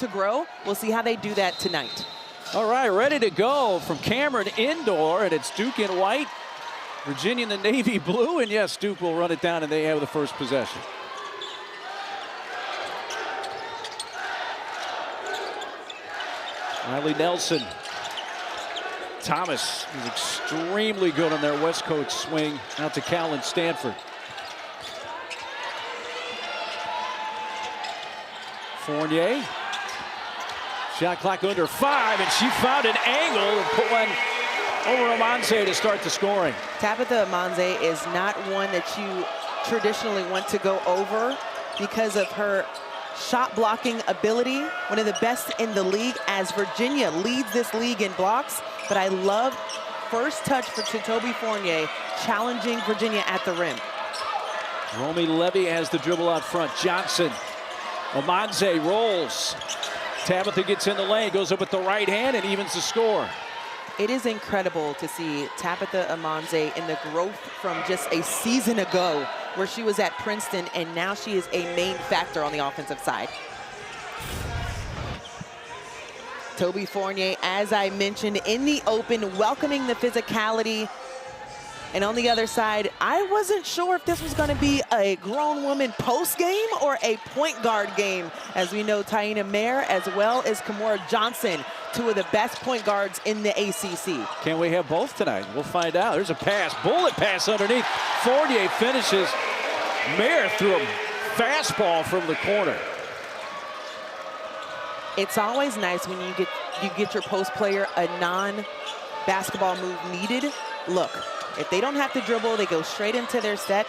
to grow. We'll see how they do that tonight. All right, ready to go from Cameron indoor, and it's Duke in white, Virginia in the navy blue, and yes, Duke will run it down, and they have the first possession. Riley Nelson. Thomas is extremely good on their West Coast swing out to Callan Stanford. Fournier. Shot clock under 5, and she found an angle and put one over Amanze to start the scoring. Tabitha Amanze is not one that you traditionally want to go over because of her shot blocking ability, one of the best in the league, as Virginia leads this league in blocks. But I love first touch for Toby Fournier, challenging Virginia at the rim. Romy Levy has the dribble out front. Johnson. Amanze rolls. Tabitha gets in the lane, goes up with the right hand and evens the score. It is incredible to see Tabitha Amanze in the growth from just a season ago where she was at Princeton, and now she is a main factor on the offensive side. Toby Fournier, as I mentioned, in the open, welcoming the physicality. And on the other side, I wasn't sure if this was going to be a grown woman post game or a point guard game. As we know, Taina Mayer as well as Kimora Johnson, two of the best point guards in the ACC. Can we have both tonight? We'll find out. There's a pass, bullet pass underneath. Fournier finishes. Mayer threw a fastball from the corner. It's always nice when you get your post player a non-basketball move needed. Look. If they don't have to dribble, they go straight into their set.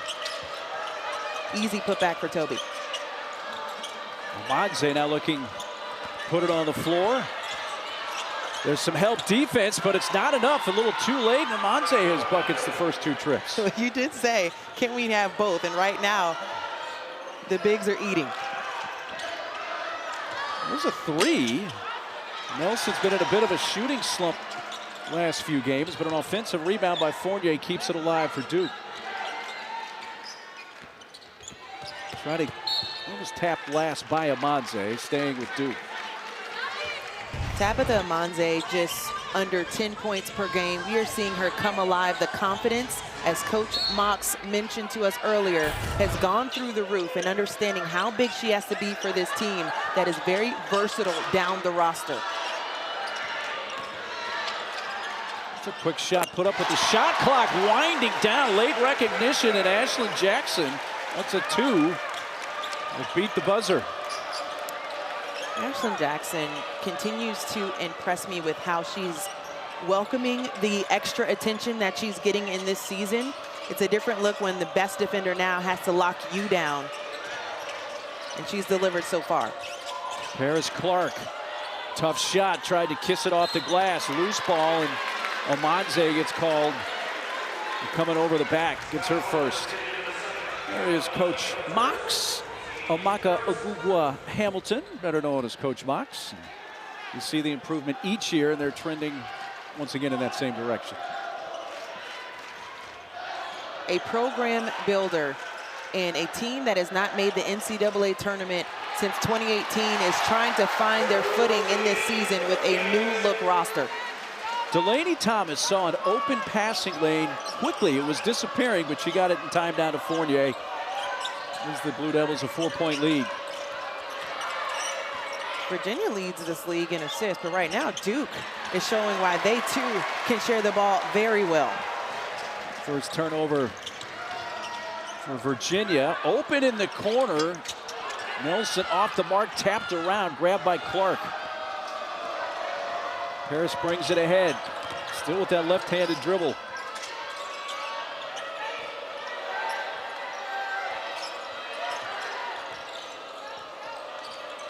Easy putback for Toby. Amanze now looking, put it on the floor. There's some help defense, but it's not enough. A little too late, and Amanze has buckets the first two trips. You did say, can we have both? And right now, the bigs are eating. There's a 3. Nelson's been in a bit of a shooting slump last few games, but an offensive rebound by Fournier keeps it alive for Duke. Trying to almost tapped last by Amanze, staying with Duke. Tabitha Amanze just under 10 points per game. We are seeing her come alive. The confidence, as Coach Mox mentioned to us earlier, has gone through the roof, and understanding how big she has to be for this team that is very versatile down the roster. It's a quick shot put up with the shot clock winding down. Late recognition, and Ashlyn Jackson, that's a 2. Will beat the buzzer. Ashlyn Jackson continues to impress me with how she's welcoming the extra attention that she's getting in this season. It's a different look when the best defender now has to lock you down. And she's delivered so far. Paris Clark, tough shot, tried to kiss it off the glass. Loose ball, and Amanze gets called. Coming over the back, gets her first. There is Coach Mox. Omaka Ogugwa Hamilton, better known as Coach Mox. You see the improvement each year, and they're trending once again in that same direction. A program builder and a team that has not made the NCAA tournament since 2018 is trying to find their footing in this season with a new look roster. Delaney Thomas saw an open passing lane quickly. It was disappearing, but she got it in time down to Fournier. Gives the Blue Devils a 4-point lead. Virginia leads this league in assists, but right now Duke is showing why they too can share the ball very well. First turnover for Virginia. Open in the corner. Nelson off the mark, tapped around, grabbed by Clark. Paris brings it ahead. Still with that left-handed dribble.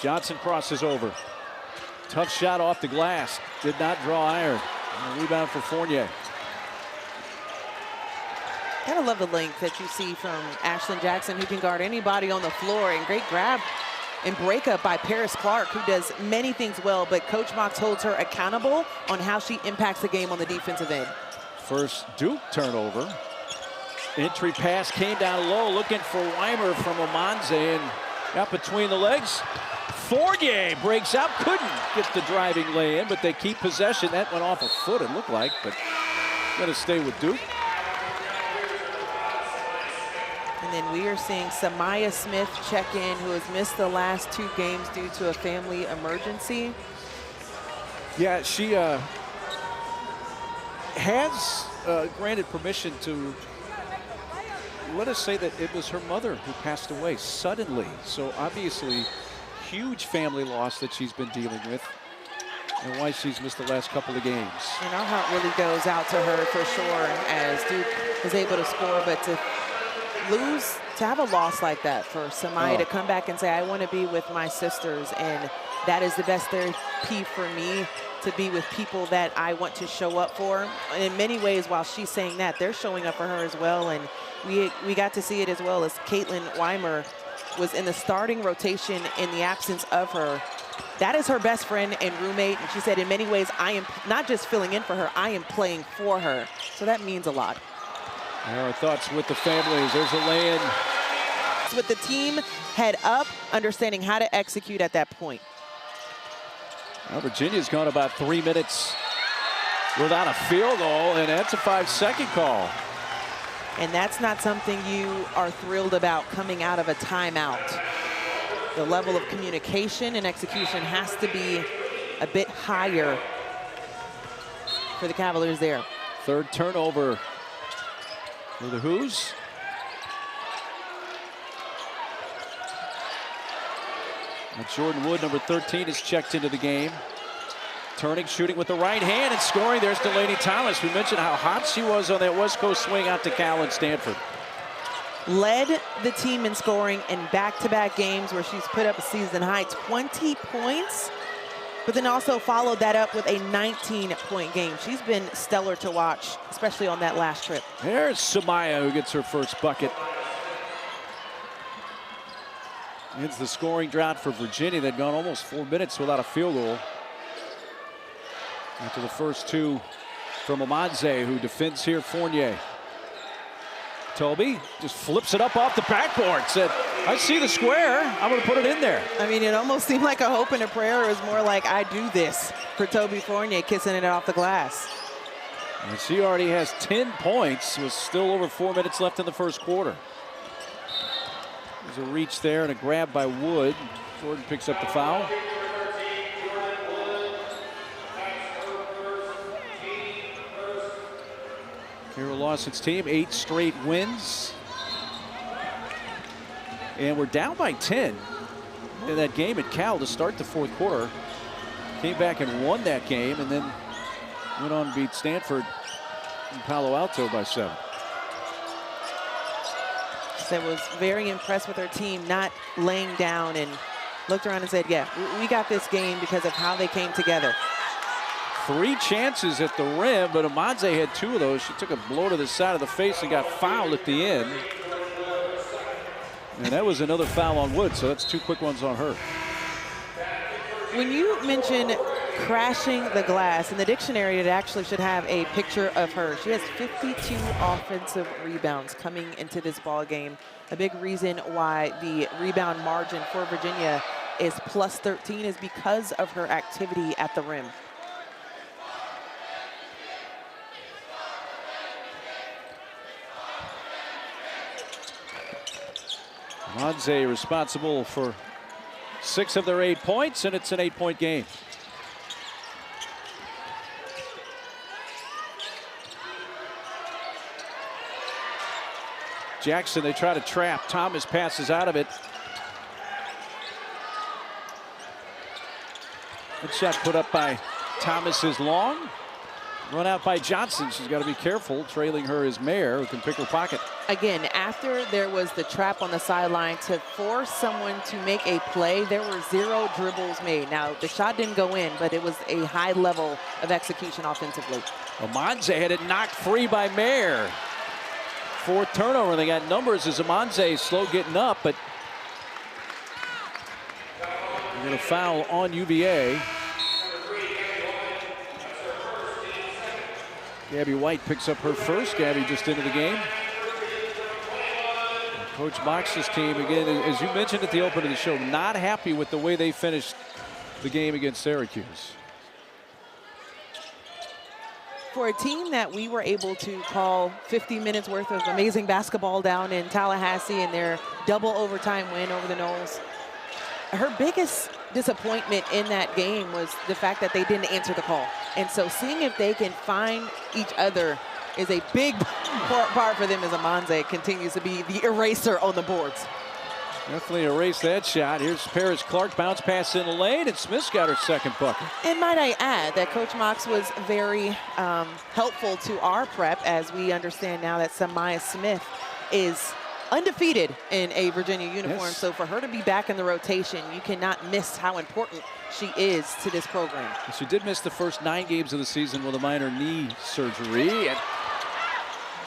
Johnson crosses over. Tough shot off the glass. Did not draw iron. And a rebound for Fournier. Gotta love the length that you see from Ashlyn Jackson, who can guard anybody on the floor, and great grab and breakup by Paris Clark, who does many things well, but Coach Mox holds her accountable on how she impacts the game on the defensive end. First Duke turnover. Entry pass came down low, looking for Weimer from Amanze, and got between the legs. Fournier breaks out, couldn't get the driving lay in, but they keep possession. That went off a foot, it looked like, but gonna stay with Duke. And then we are seeing Samaya Smith check in, who has missed the last 2 games due to a family emergency. Yeah, she has granted permission to let us say that it was her mother who passed away suddenly. So obviously, huge family loss that she's been dealing with, and why she's missed the last couple of games. And our heart really goes out to her for sure, as Duke was able to score, but to lose, to have a loss like that, for Samaya to come back and say, I want to be with my sisters, and that is the best therapy for me, to be with people that I want to show up for. And in many ways, while she's saying that, they're showing up for her as well. And we got to see it as well, as Caitlin Weimer was in the starting rotation in the absence of her. That is her best friend and roommate. And she said, in many ways, I am not just filling in for her, I am playing for her. So that means a lot. Our thoughts with the families. There's a lay-in. With the team head up, understanding how to execute at that point. Well, Virginia's gone about 3 minutes without a field goal, and that's a 5-second call. And that's not something you are thrilled about coming out of a timeout. The level of communication and execution has to be a bit higher for the Cavaliers there. 3rd turnover for the Who's. And Jordan Wood, number 13, is checked into the game. Turning, shooting with the right hand, and scoring. There's Delaney Thomas. We mentioned how hot she was on that West Coast swing out to Cal and Stanford. Led the team in scoring in back-to-back games where she's put up a season-high 20 points, but then also followed that up with a 19-point game. She's been stellar to watch, especially on that last trip. There's Samaya, who gets her first bucket. Ends the scoring drought for Virginia. They'd gone almost 4 minutes without a field goal. After the first 2 from Amadze, who defends here Fournier. Toby just flips it up off the backboard. Said, I see the square. I'm going to put it in there. I mean, it almost seemed like a hope and a prayer. It was more like, I do this, for Toby Fournier, kissing it off the glass. And she already has 10 points with still over 4 minutes left in the first quarter. There's a reach there and a grab by Wood. Jordan picks up the foul. Carol Lawson's team, 8 straight wins. And we're down by 10 in that game at Cal to start the 4th quarter. Came back and won that game, and then went on to beat Stanford in Palo Alto by 7. I was very impressed with her team not laying down, and looked around and said, yeah, we got this game because of how they came together. 3 chances at the rim, but Amadze had 2 of those. She took a blow to the side of the face and got fouled at the end. And that was another foul on Wood, so that's 2 quick ones on her. When you mention crashing the glass, in the dictionary it actually should have a picture of her. She has 52 offensive rebounds coming into this ball game. A big reason why the rebound margin for Virginia is plus 13 is because of her activity at the rim. Amadze responsible for 6 of their 8 points, and it's an 8-point game. Jackson, they try to trap. Thomas passes out of it. Good shot put up by Thomas is long. Run out by Johnson. She's got to be careful. Trailing her is Mayer, who can pick her pocket. Again, after there was the trap on the sideline to force someone to make a play, there were 0 dribbles made. Now, the shot didn't go in, but it was a high level of execution offensively. Amadze had it knocked free by Mayer. 4th turnover. They got numbers as Amadze slow getting up, but they're going to foul on UVA. Gabby White picks up her first. Gabby just into the game. Coach Mox's team, again, as you mentioned at the open of the show, not happy with the way they finished the game against Syracuse. For a team that we were able to call 50 minutes worth of amazing basketball down in Tallahassee and their double overtime win over the Noles, her biggest disappointment in that game was the fact that they didn't answer the call. And so seeing if they can find each other is a big part for them as Amanze continues to be the eraser on the boards. Definitely erased that shot. Here's Paris Clark, bounce pass in the lane, and Smith's got her second bucket. And might I add that Coach Mox was very helpful to our prep, as we understand now that Samaya Smith is undefeated in a Virginia uniform. Yes. So for her to be back in the rotation, you cannot miss how important she is to this program. She did miss the first 9 games of the season with a minor knee surgery, and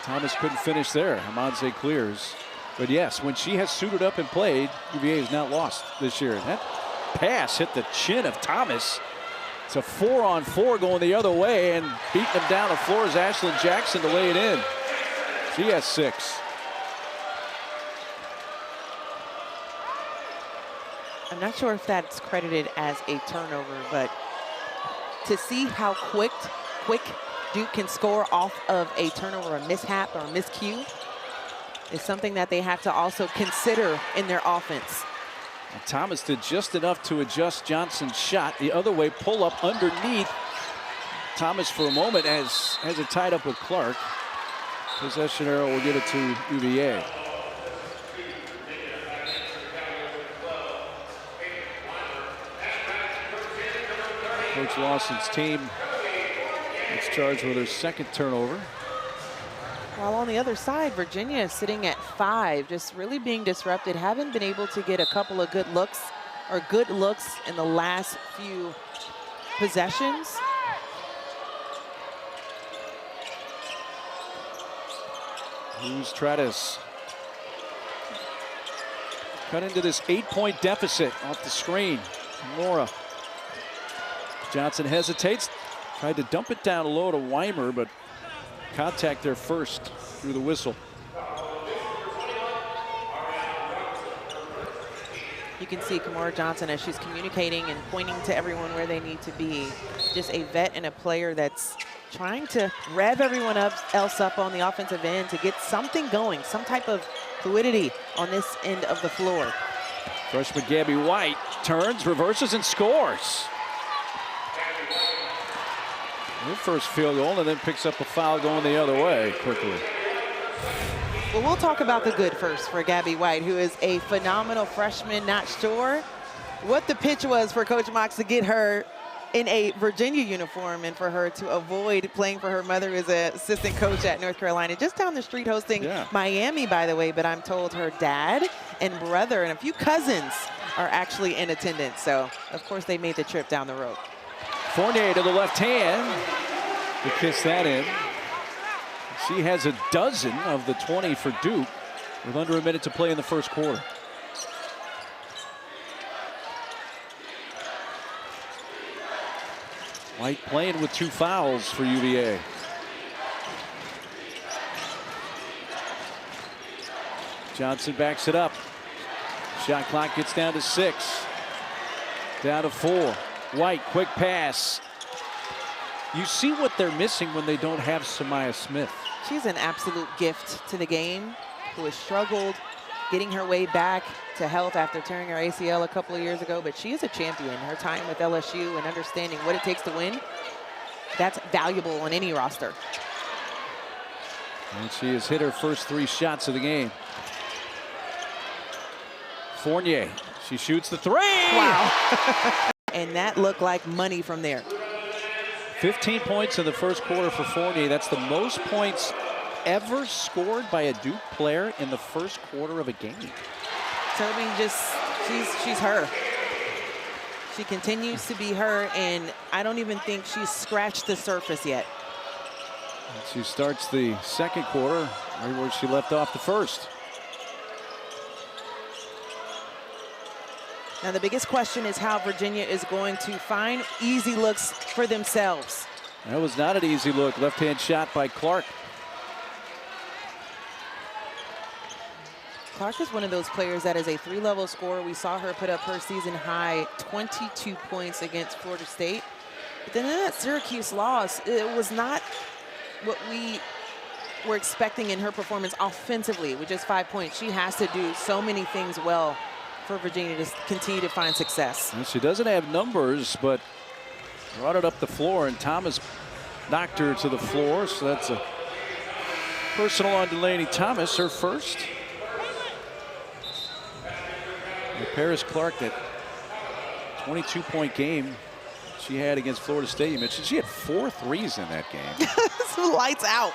Thomas couldn't finish there. Amanze clears. But yes, when she has suited up and played, UVA has not lost this year. That pass hit the chin of Thomas. It's a 4-on-4 going the other way, and beating him down the floor is Ashlyn Jackson to lay it in. She has 6. I'm not sure if that's credited as a turnover, but to see how quick Duke can score off of a turnover, a mishap, or a miscue is something that they have to also consider in their offense. And Thomas did just enough to adjust Johnson's shot the other way, pull up underneath. Thomas for a moment has it tied up with Clark. Possession arrow will give it to UVA. Coach Lawson's team is charged with her second turnover. While on the other side, Virginia is sitting at 5, just really being disrupted. Haven't been able to get a couple of good looks in the last few possessions. Who's Tredis? Cut into this 8-point deficit off the screen. Laura. Johnson hesitates. Tried to dump it down low to Weimer, but contact there first through the whistle. You can see Kamora Johnson as she's communicating and pointing to everyone where they need to be. Just a vet and a player that's trying to rev everyone else up on the offensive end to get something going, some type of fluidity on this end of the floor. Freshman Gabby White turns, reverses, and scores. Her first field goal, and then picks up a foul going the other way quickly. Well, we'll talk about the good first for Gabby White, who is a phenomenal freshman. Not sure what the pitch was for Coach Mox to get her in a Virginia uniform and for her to avoid playing for her mother, who is an assistant coach at North Carolina, just down the street hosting Miami, by the way. But I'm told her dad and brother and a few cousins are actually in attendance. So, of course, they made the trip down the road. Fournier to the left hand to kiss that in. She has a dozen of the 20 for Duke with under a minute to play in the first quarter. White playing with 2 fouls for UVA. Johnson backs it up. Shot clock gets down to 6. Down to 4. White, quick pass. You see what they're missing when they don't have Samaya Smith. She's an absolute gift to the game, who has struggled getting her way back to health after tearing her ACL a couple of years ago, but she is a champion. Her time with LSU and understanding what it takes to win, that's valuable on any roster. And she has hit her first 3 shots of the game. Fournier, she shoots the 3. Wow. And that looked like money from there. 15 points in the first quarter for Fournier. That's the most points ever scored by a Duke player in the first quarter of a game. Toby she's her. She continues to be her, and I don't even think she's scratched the surface yet. She starts the second quarter right where she left off the first. Now, the biggest question is how Virginia is going to find easy looks for themselves. That was not an easy look. Left-hand shot by Clark. Clark is one of those players that is a 3-level scorer. We saw her put up her season high 22 points against Florida State. But then in that Syracuse loss, it was not what we were expecting in her performance offensively with just 5 points. She has to do so many things well for Virginia to continue to find success. And she doesn't have numbers, but brought it up the floor, and Thomas knocked her to the floor. So that's a personal on Delaney Thomas, her first. And Paris Clark, that 22-point game she had against Florida State. You mentioned she had 4 threes in that game. Lights out.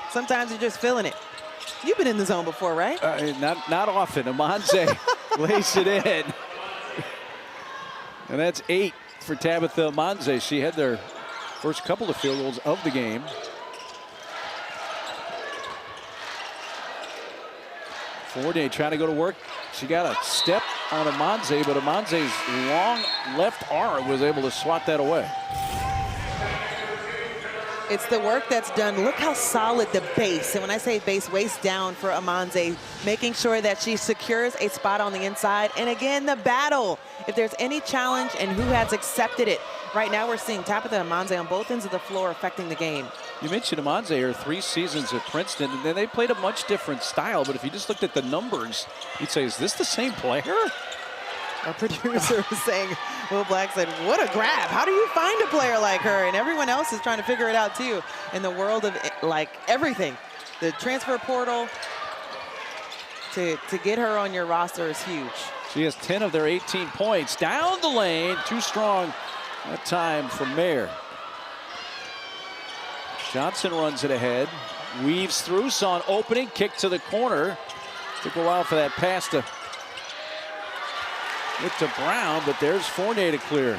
Sometimes you're just feeling it. You've been in the zone before, right? Not often. Amanze lays it in. And that's 8 for Tabitha Amanze. She had their first couple of field goals of the game. Fournier trying to go to work. She got a step on Amanze, but Amanze's long left arm was able to swat that away. It's the work that's done. Look how solid the base, and when I say base, waist down for Amanze, making sure that she secures a spot on the inside. And again, the battle. If there's any challenge and who has accepted it. Right now we're seeing Tabitha Amanze on both ends of the floor affecting the game. You mentioned Amanze, her 3 seasons at Princeton, and then they played a much different style. But if you just looked at the numbers, you'd say, is this the same player? Our producer was saying, Will Black said, what a grab. How do you find a player like her? And everyone else is trying to figure it out too in the world of like everything. The transfer portal, to get her on your roster is huge. She has 10 of their 18 points. Down the lane, too strong that time for Mayer. Johnson runs it ahead, weaves through, saw an opening, kick to the corner. Took a while for that pass to get to Brown, but there's Fournier to clear.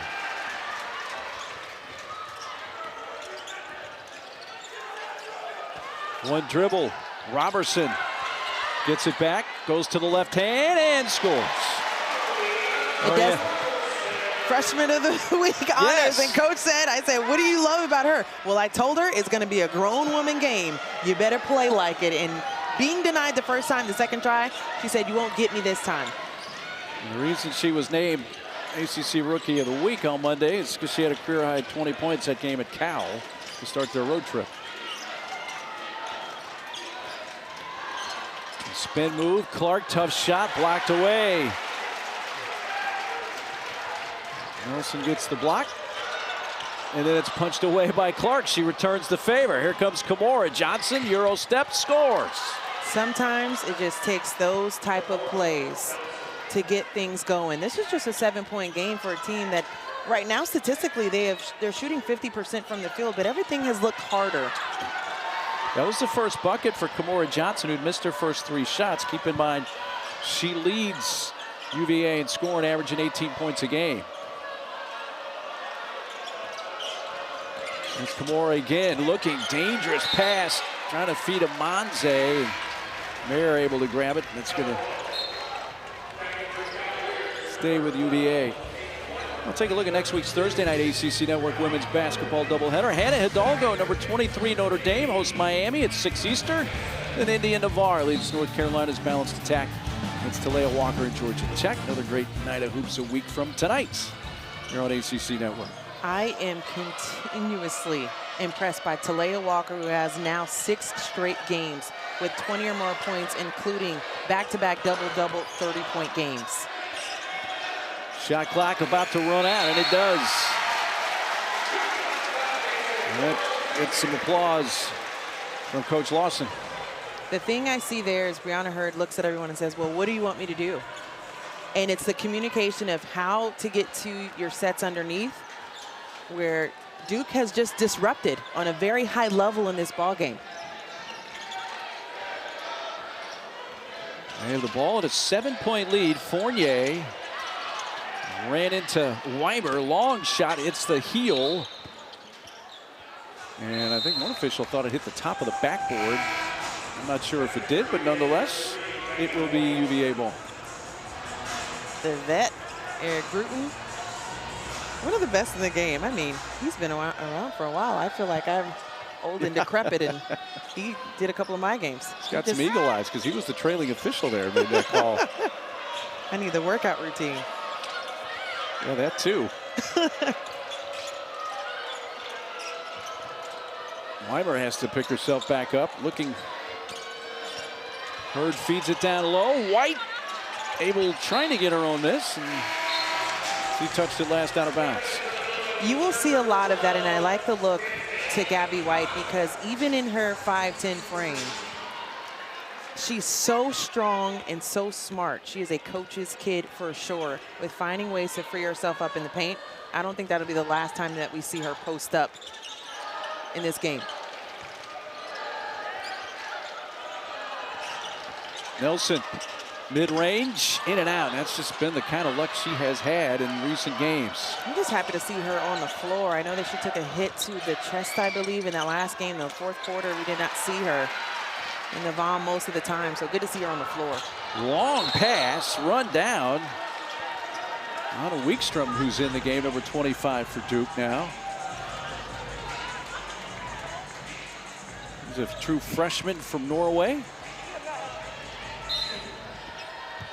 One dribble, Robertson gets it back, goes to the left hand and scores. Freshman of the week honors, yes. And coach said, I said, what do you love about her? Well, I told her it's going to be a grown woman game. You better play like it. And being denied the first time, the second try, she said, you won't get me this time. And the reason she was named ACC Rookie of the Week on Monday is because she had a career-high 20 points that game at Cal to start their road trip. Spin move, Clark, tough shot, blocked away. Nelson gets the block, and then it's punched away by Clark. She returns the favor. Here comes Kimora. Johnson, Euro step, scores. Sometimes it just takes those type of plays to get things going. This is just a 7-point game for a team that right now statistically they're shooting 50% from the field, but everything has looked harder. That was the first bucket for Kimora Johnson, who'd missed her first 3 shots. Keep in mind, she leads UVA in scoring, averaging 18 points a game. It's Kimora again, looking dangerous pass, trying to feed Amanze. Mayer able to grab it. That's going to stay with UVA. We'll take a look at next week's Thursday night ACC Network Women's Basketball doubleheader. Hannah Hidalgo, number 23 Notre Dame, hosts Miami at 6 Eastern. Then India Navarre leads North Carolina's balanced attack. It's Talea Walker and Georgia Tech. Another great night of hoops a week from tonight here on ACC Network. I am continuously impressed by Talea Walker, who has now 6 straight games with 20 or more points, including back-to-back double-double 30-point games. Shot clock about to run out, and it does. And that gets some applause from Coach Lawson. The thing I see there is Brianna Hurd looks at everyone and says, well, what do you want me to do? And it's the communication of how to get to your sets underneath, where Duke has just disrupted on a very high level in this ball game. They have the ball at a 7-point lead. Fournier ran into Weimer. Long shot hits the heel. And I think one official thought it hit the top of the backboard. I'm not sure if it did, but nonetheless, it will be UVA ball. The vet, Eric Bruton, one of the best in the game. I mean, he's been around for a while. I feel like I've old and decrepit, and he did a couple of my games. He's got some eagle eyes because he was the trailing official there, made that call. I need the workout routine. Yeah, that too. Weimer has to pick herself back up, looking. Hurd feeds it down low. White trying to get her own miss, and she touched it last out of bounds. You will see a lot of that, and I like the look to Gabby White because even in her 5'10" frame, she's so strong and so smart. She is a coach's kid for sure, with finding ways to free herself up in the paint. I don't think that'll be the last time that we see her post up in this game. Nelson, mid-range, in and out. That's just been the kind of luck she has had in recent games. I'm just happy to see her on the floor. I know that she took a hit to the chest, I believe, in that last game, the fourth quarter. We did not see her in the VOM most of the time, so good to see her on the floor. Long pass, run down. Anna Wikström, who's in the game, number 25 for Duke now. He's a true freshman from Norway.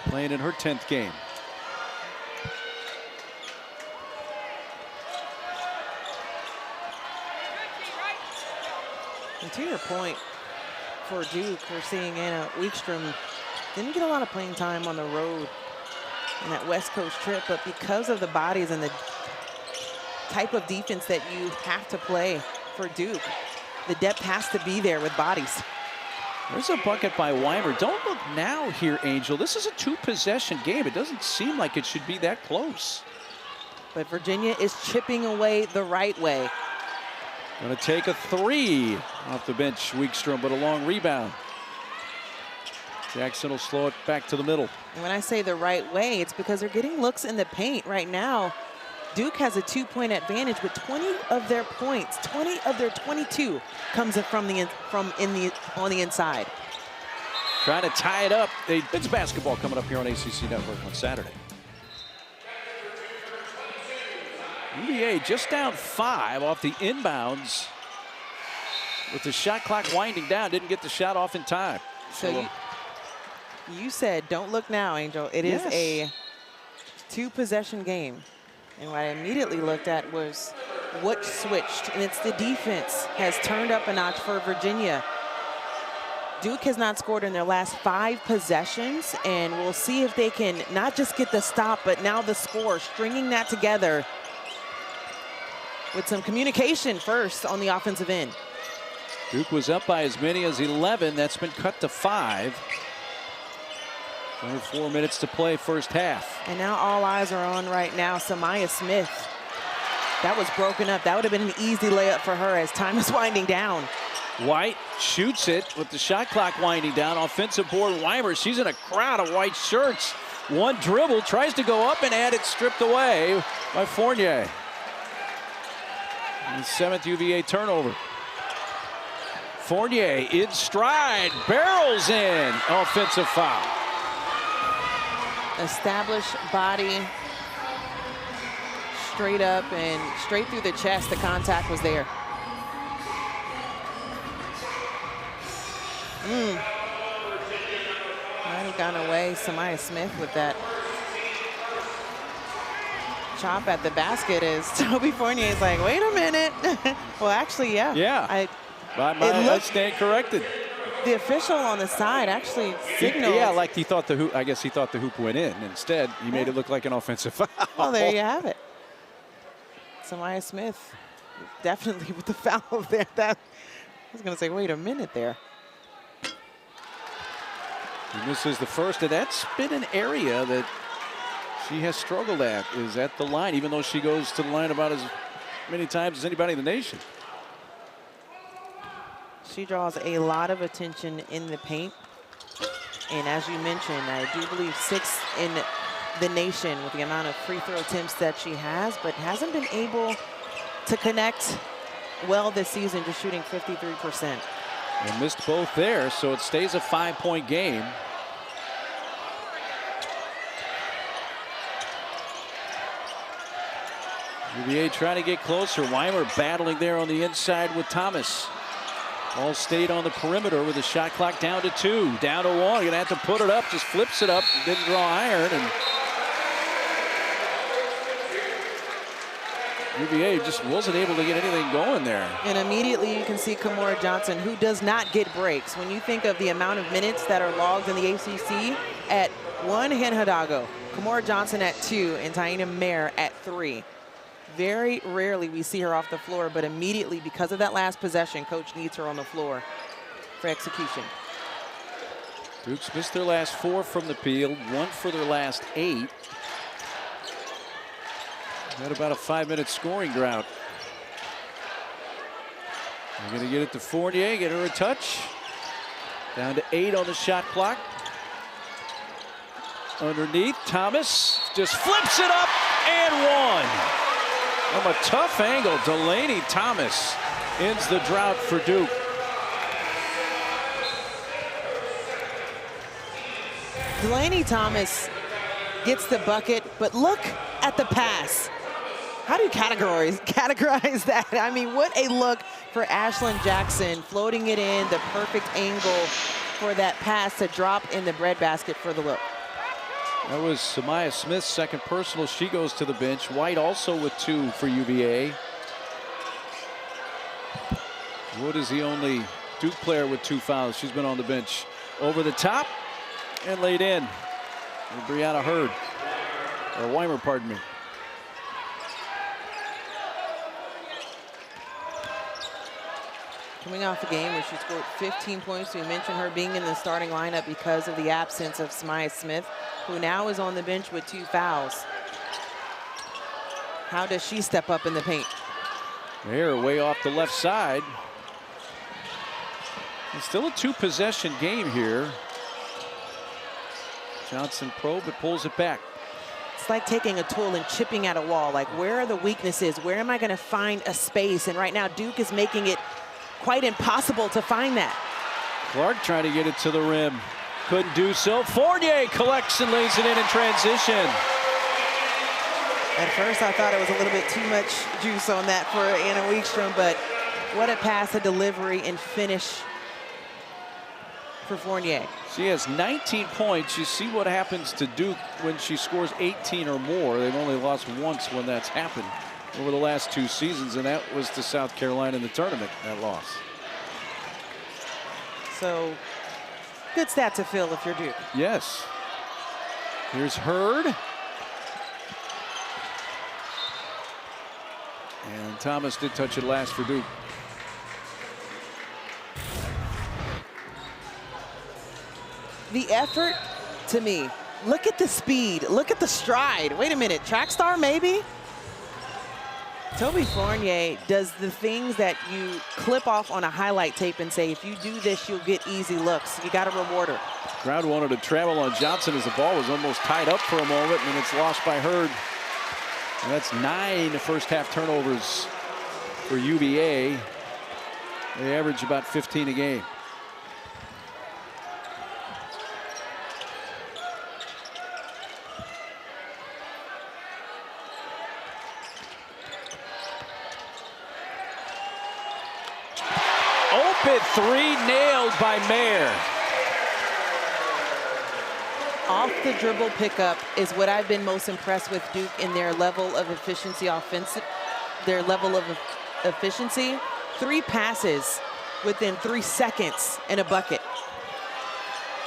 Playing in her 10th game. And to your point, for Duke, we're seeing Anna Wikström didn't get a lot of playing time on the road in that West Coast trip, but because of the bodies and the type of defense that you have to play for Duke, the depth has to be there with bodies. There's a bucket by Weimer. Don't look now here, Angel. This is a two-possession game. It doesn't seem like it should be that close. But Virginia is chipping away the right way. Going to take a three off the bench, Wikström, but a long rebound. Jackson will slow it back to the middle. And when I say the right way, it's because they're getting looks in the paint right now. Duke has a 2-point advantage, but 20 of their points, 20 of their 22 comes on the inside. Trying to tie it up. It's basketball coming up here on ACC Network on Saturday. UVA just down 5 off the inbounds with the shot clock winding down. Didn't get the shot off in time. So you said don't look now, Angel. It is a 2-possession game. And what I immediately looked at was what switched, and it's the defense has turned up a notch for Virginia. Duke has not scored in their last 5 possessions, and we'll see if they can not just get the stop, but now the score, stringing that together with some communication first on the offensive end. Duke was up by as many as 11. That's been cut to 5. Only 4 minutes to play first half. And now all eyes are on right now Samaya Smith. That was broken up. That would have been an easy layup for her as time is winding down. White shoots it with the shot clock winding down. Offensive board, Weimer. She's in a crowd of white shirts. One dribble, tries to go up and had it stripped away by Fournier. And 7th UVA turnover. Fournier in stride, barrels in. Offensive foul. Established body, straight up and straight through the chest. The contact was there. Might have gone away. Samaya Smith with that chop at the basket as Toby Fournier is like, wait a minute. Well, actually, yeah. Yeah. I stand corrected. The official on the side actually signaled. Yeah, like he thought the hoop. I guess he thought the hoop went in. Instead, he made it look like an offensive foul. Well, there you have it. Samaya Smith definitely with the foul there. I was going to say, wait a minute there. He misses the first, and that's been an area that she has struggled at, is at the line, even though she goes to the line about as many times as anybody in the nation. She draws a lot of attention in the paint. And as you mentioned, I do believe 6th in the nation with the amount of free throw attempts that she has, but hasn't been able to connect well this season, just shooting 53%. And missed both there, so it stays a 5-point game. UVA trying to get closer. Weimer battling there on the inside with Thomas. Ball stayed on the perimeter with the shot clock down to 2. Down to 1. You're going to have to put it up. Just flips it up. Didn't draw iron. And UVA just wasn't able to get anything going there. And immediately you can see Kimora Johnson, who does not get breaks. When you think of the amount of minutes that are logged in the ACC, at 1, Hen Hidalgo, Kimora Johnson at 2, and Taina Mayer at 3. Very rarely we see her off the floor, but immediately because of that last possession, coach needs her on the floor for execution. Duke's missed their last 4 from the field, 1 for their last 8. Had about a 5-minute scoring drought. They're going to get it to Fournier, get her a touch. Down to 8 on the shot clock. Underneath, Thomas just flips it up and 1. From a tough angle, Delaney Thomas ends the drought for Duke. Delaney Thomas gets the bucket, but look at the pass. How do you categorize that? I mean, what a look for Ashlyn Jackson, floating it in, the perfect angle for that pass to drop in the breadbasket for the look. That was Samaya Smith's second personal. She goes to the bench. White also with 2 for UVA. Wood is the only Duke player with 2 fouls. She's been on the bench. Over the top and laid in. And Brianna Hurd, or Weimer, pardon me. Coming off a game where she scored 15 points. We mentioned her being in the starting lineup because of the absence of Samaya Smith, who now is on the bench with 2 fouls. How does she step up in the paint? Mayer way off the left side. It's still a 2-possession game here. Johnson probe, but pulls it back. It's like taking a tool and chipping at a wall. Like, where are the weaknesses? Where am I going to find a space? And right now, Duke is making it quite impossible to find that. Clark trying to get it to the rim. Couldn't do so. Fournier collects and lays it in transition. At first, I thought it was a little bit too much juice on that for Anna Wiekstrom, but what a pass, a delivery, and finish for Fournier. She has 19 points. You see what happens to Duke when she scores 18 or more. They've only lost once when that's happened over the last 2 seasons, and that was to South Carolina in the tournament, that loss. So, good stat to fill if you're Duke. Yes. Here's Hurd. And Thomas did touch it last for Duke. The effort, to me, look at the speed, look at the stride. Wait a minute, track star maybe? Toby Fournier does the things that you clip off on a highlight tape and say, if you do this, you'll get easy looks. You got to reward her. Crowd wanted to travel on Johnson as the ball was almost tied up for a moment, and it's lost by Hurd. And that's 9 first-half turnovers for UVA. They average about 15 a game. Open 3 nailed by Mayer. Off the dribble pickup is what I've been most impressed with Duke in their level of efficiency efficiency. 3 passes within 3 seconds and a bucket.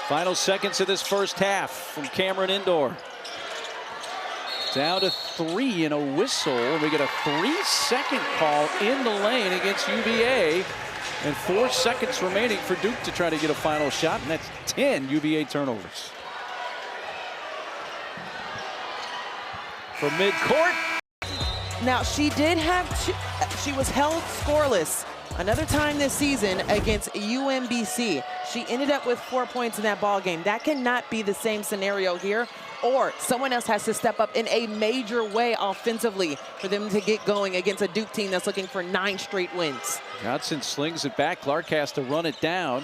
Final seconds of this first half from Cameron Indoor. Down to 3 and a whistle. We get a 3-second call in the lane against UVA. And 4 seconds remaining for Duke to try to get a final shot, and that's 10 UVA turnovers. From midcourt. Now, she was held scoreless another time this season against UMBC. She ended up with 4 points in that ball game. That cannot be the same scenario here, or someone else has to step up in a major way offensively for them to get going against a Duke team that's looking for 9 straight wins. Johnson slings it back. Clark has to run it down.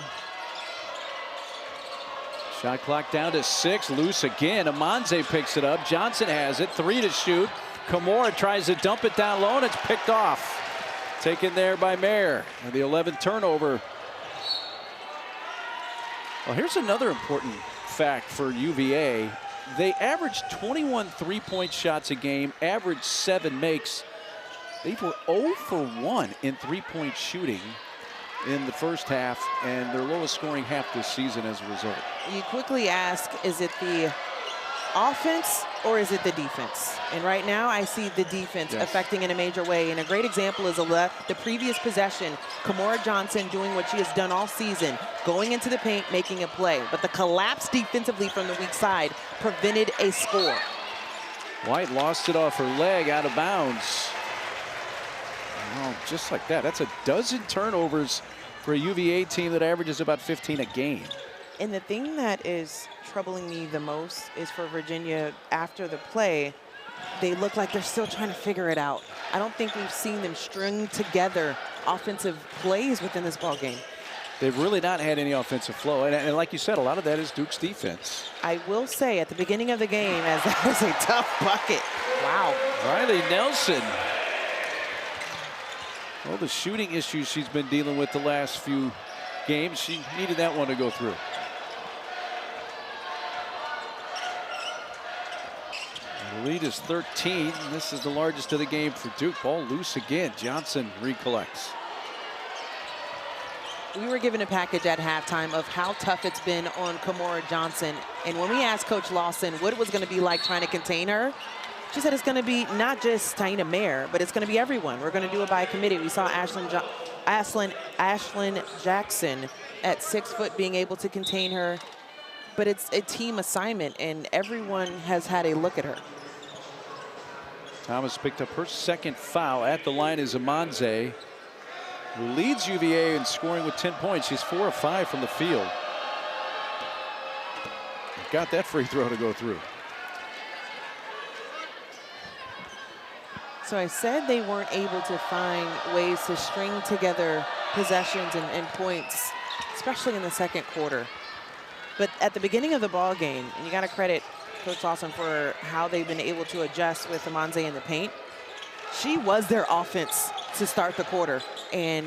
Shot clock down to 6. Loose again. Amanze picks it up. Johnson has it. 3 to shoot. Kimora tries to dump it down low, and it's picked off. Taken there by Mayer. And the 11th turnover Well, here's another important fact for UVA. They averaged 21 three-point shots a game, averaged 7 makes. They were 0 for 1 in three-point shooting in the first half, and their lowest scoring half this season as a result. You quickly ask, is it the offense or is it the defense? And right now I see the defense affecting in a major way. And a great example is the previous possession, Kimora Johnson doing what she has done all season, going into the paint, making a play. But the collapse defensively from the weak side prevented a score. White lost it off her leg, out of bounds. Oh, just like that. That's a dozen turnovers for a UVA team that averages about 15 a game. And the thing that is troubling me the most is for Virginia after the play, they look like they're still trying to figure it out. I don't think we've seen them string together offensive plays within this ball game. They've really not had any offensive flow. And like you said, a lot of that is Duke's defense. I will say at the beginning of the game, as that was a tough bucket. Wow. Riley Nelson. Well, the shooting issues she's been dealing with the last few games, she needed that one to go through. The lead is 13. This is the largest of the game for Duke. Ball loose again. Johnson recollects. We were given a package at halftime of how tough it's been on Kimora Johnson. And when we asked Coach Lawson what it was going to be like trying to contain her, she said it's going to be not just Taina Mayer, but it's going to be everyone. We're going to do it by committee. We saw Ashlyn Jackson at 6 foot being able to contain her. But it's a team assignment, and everyone has had a look at her. Thomas picked up her second foul. At the line is Amanze, who leads UVA in scoring with 10 points. She's 4 of 5 from the field. Got that free throw to go through. So I said they weren't able to find ways to string together possessions and points, especially in the second quarter. But at the beginning of the ball game, and you got to credit Coach Lawson for how they've been able to adjust with Amanze in the paint. She was their offense to start the quarter and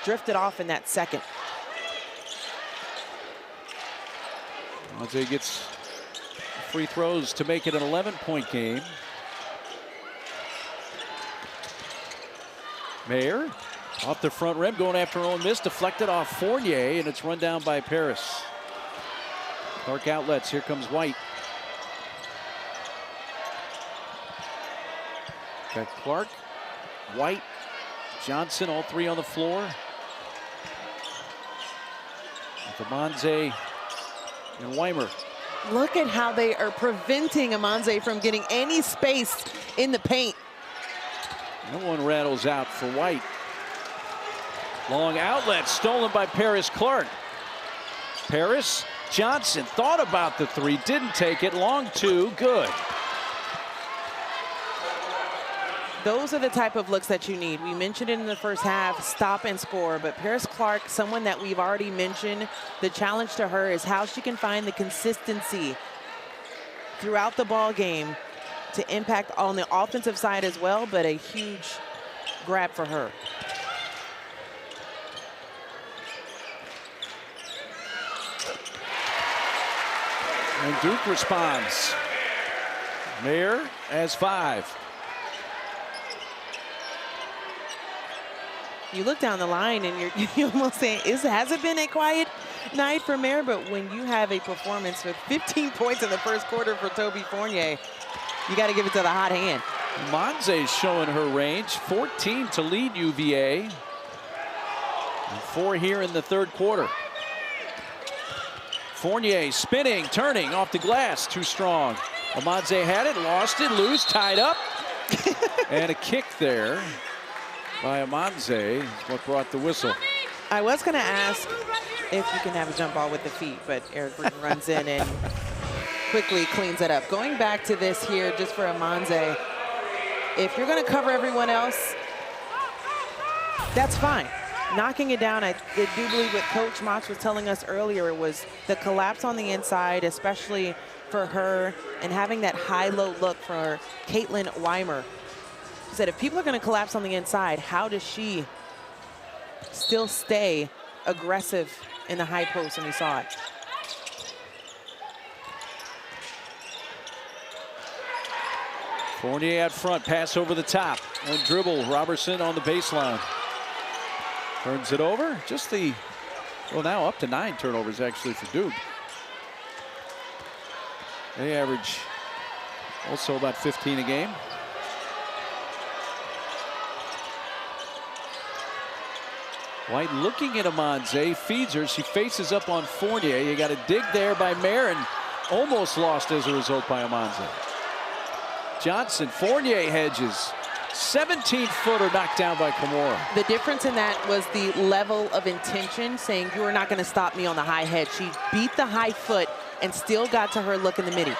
drifted off in that second. Amanze gets free throws to make it an 11-point game. Mayer off the front rim, going after her own miss, deflected off Fournier, and it's run down by Paris. Clark outlets, here comes White. Got Clark, White, Johnson, all three on the floor. Amanze and Weimer. Look at how they are preventing Amanze from getting any space in the paint. No one rattles out for White. Long outlet stolen by Paris Clark. Paris, Johnson thought about the three, didn't take it. Long two, good. Those are the type of looks that you need. We mentioned it in the first half, stop and score, but Paris Clark, someone that we've already mentioned, the challenge to her is how she can find the consistency throughout the ball game to impact on the offensive side as well, but a huge grab for her. And Duke responds. Mayer has 5. You look down the line and you're almost saying, has it been a quiet night for Mayer? But when you have a performance with 15 points in the first quarter for Toby Fournier, you got to give it to the hot hand. Monze's showing her range, 14 to lead UVA. And 4 here in the third quarter. Fournier spinning, turning off the glass, too strong. Amanze had it, lost it, loose, tied up. And a kick there by Amanze is what brought the whistle. I was going to ask if you can have a jump ball with the feet, but Eric Green runs in and quickly cleans it up. Going back to this here, just for Amanze, if you're going to cover everyone else, that's fine. Knocking it down, I do believe what Coach Motch was telling us earlier was the collapse on the inside, especially for her, and having that high-low look for Caitlin Weimer. He said if people are going to collapse on the inside, how does she still stay aggressive in the high post? And we saw it. Fournier out front, pass over the top. And dribble, Robertson on the baseline. Turns it over. Just the, well, now up to 9 turnovers actually for Duke. They average also about 15 a game. White looking at Amanze, feeds her. She faces up on Fournier. You got a dig there by Marin. Almost lost as a result by Amanze. Johnson, Fournier hedges. 17-footer knocked down by Kimura. The difference in that was the level of intention, saying you are not going to stop me on the high head. She beat the high foot and still got to her look in the midi.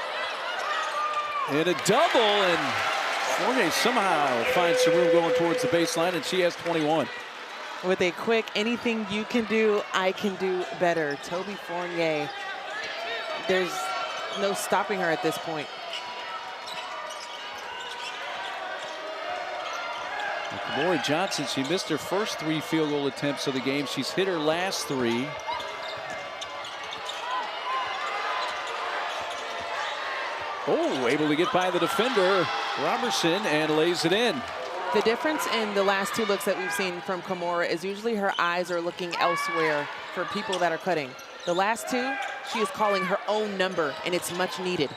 And a double, and Fournier somehow finds some room going towards the baseline, and she has 21. With a quick, anything you can do, I can do better. Toby Fournier, there's no stopping her at this point. Kimura Johnson, she missed her first 3 field goal attempts of the game. She's hit her last 3. Oh, able to get by the defender, Robertson, and lays it in. The difference in the last 2 looks that we've seen from Kimura is usually her eyes are looking elsewhere for people that are cutting. The last 2, she is calling her own number, and it's much needed.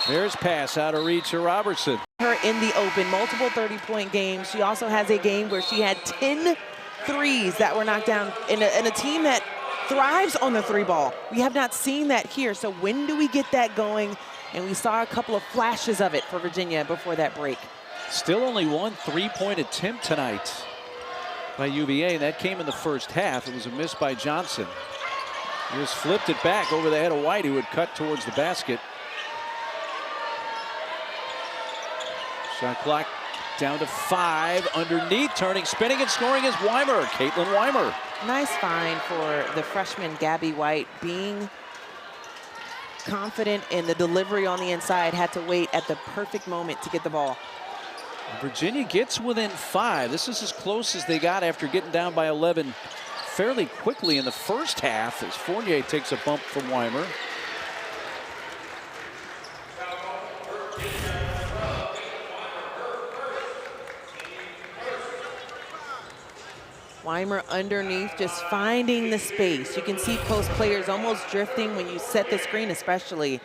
There's pass out of reach of Robertson. Her in the open, multiple 30-point games. She also has a game where she had 10 threes that were knocked down in a team that thrives on the 3-ball. We have not seen that here, so when do we get that going? And we saw a couple of flashes of it for Virginia before that break. Still only 1 3-point attempt tonight by UVA, and that came in the first half. It was a miss by Johnson. He just flipped it back over the head of White, who would cut towards the basket. Shot clock down to 5. Underneath, turning, spinning, and scoring is Weimer, Caitlin Weimer. Nice find for the freshman Gabby White, being confident in the delivery on the inside, had to wait at the perfect moment to get the ball. Virginia gets within 5. This is as close as they got after getting down by 11 fairly quickly in the first half, as Fournier takes a bump from Weimer. Weimer underneath, just finding the space. You can see post players almost drifting when you set the screen, especially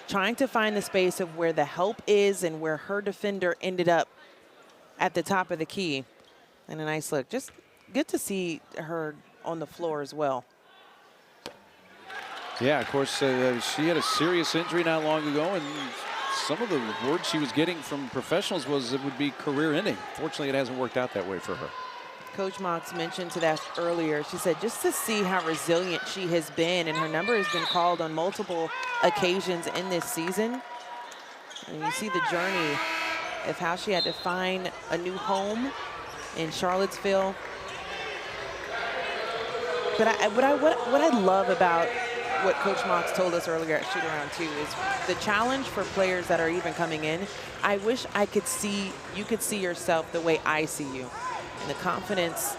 trying to find the space of where the help is and where her defender ended up at the top of the key. And a nice look. Just good to see her on the floor as well. Yeah, of course, she had a serious injury not long ago, and some of the words she was getting from professionals was it would be career-ending. Fortunately, it hasn't worked out that way for her. Coach Mox mentioned to that earlier. She said just to see how resilient she has been, and her number has been called on multiple occasions in this season. And you see the journey of how she had to find a new home in Charlottesville. But what I love about what Coach Mox told us earlier at shoot-around 2 is the challenge for players that are even coming in. I wish I could see, you could see yourself the way I see you. And the confidence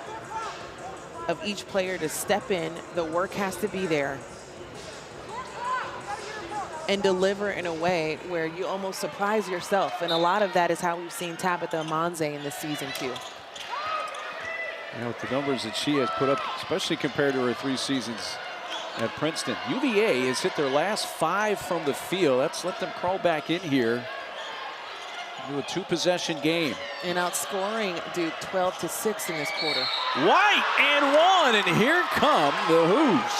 of each player to step in, the work has to be there, and deliver in a way where you almost surprise yourself. And a lot of that is how we've seen Tabitha Amanze in this season too. You know, with the numbers that she has put up, especially compared to her 3 seasons at Princeton. UVA has hit their last 5 from the field. That's let them crawl back in here. Do a 2-possession game. And outscoring Duke 12-6 in this quarter. White and 1, and here come the Hoos.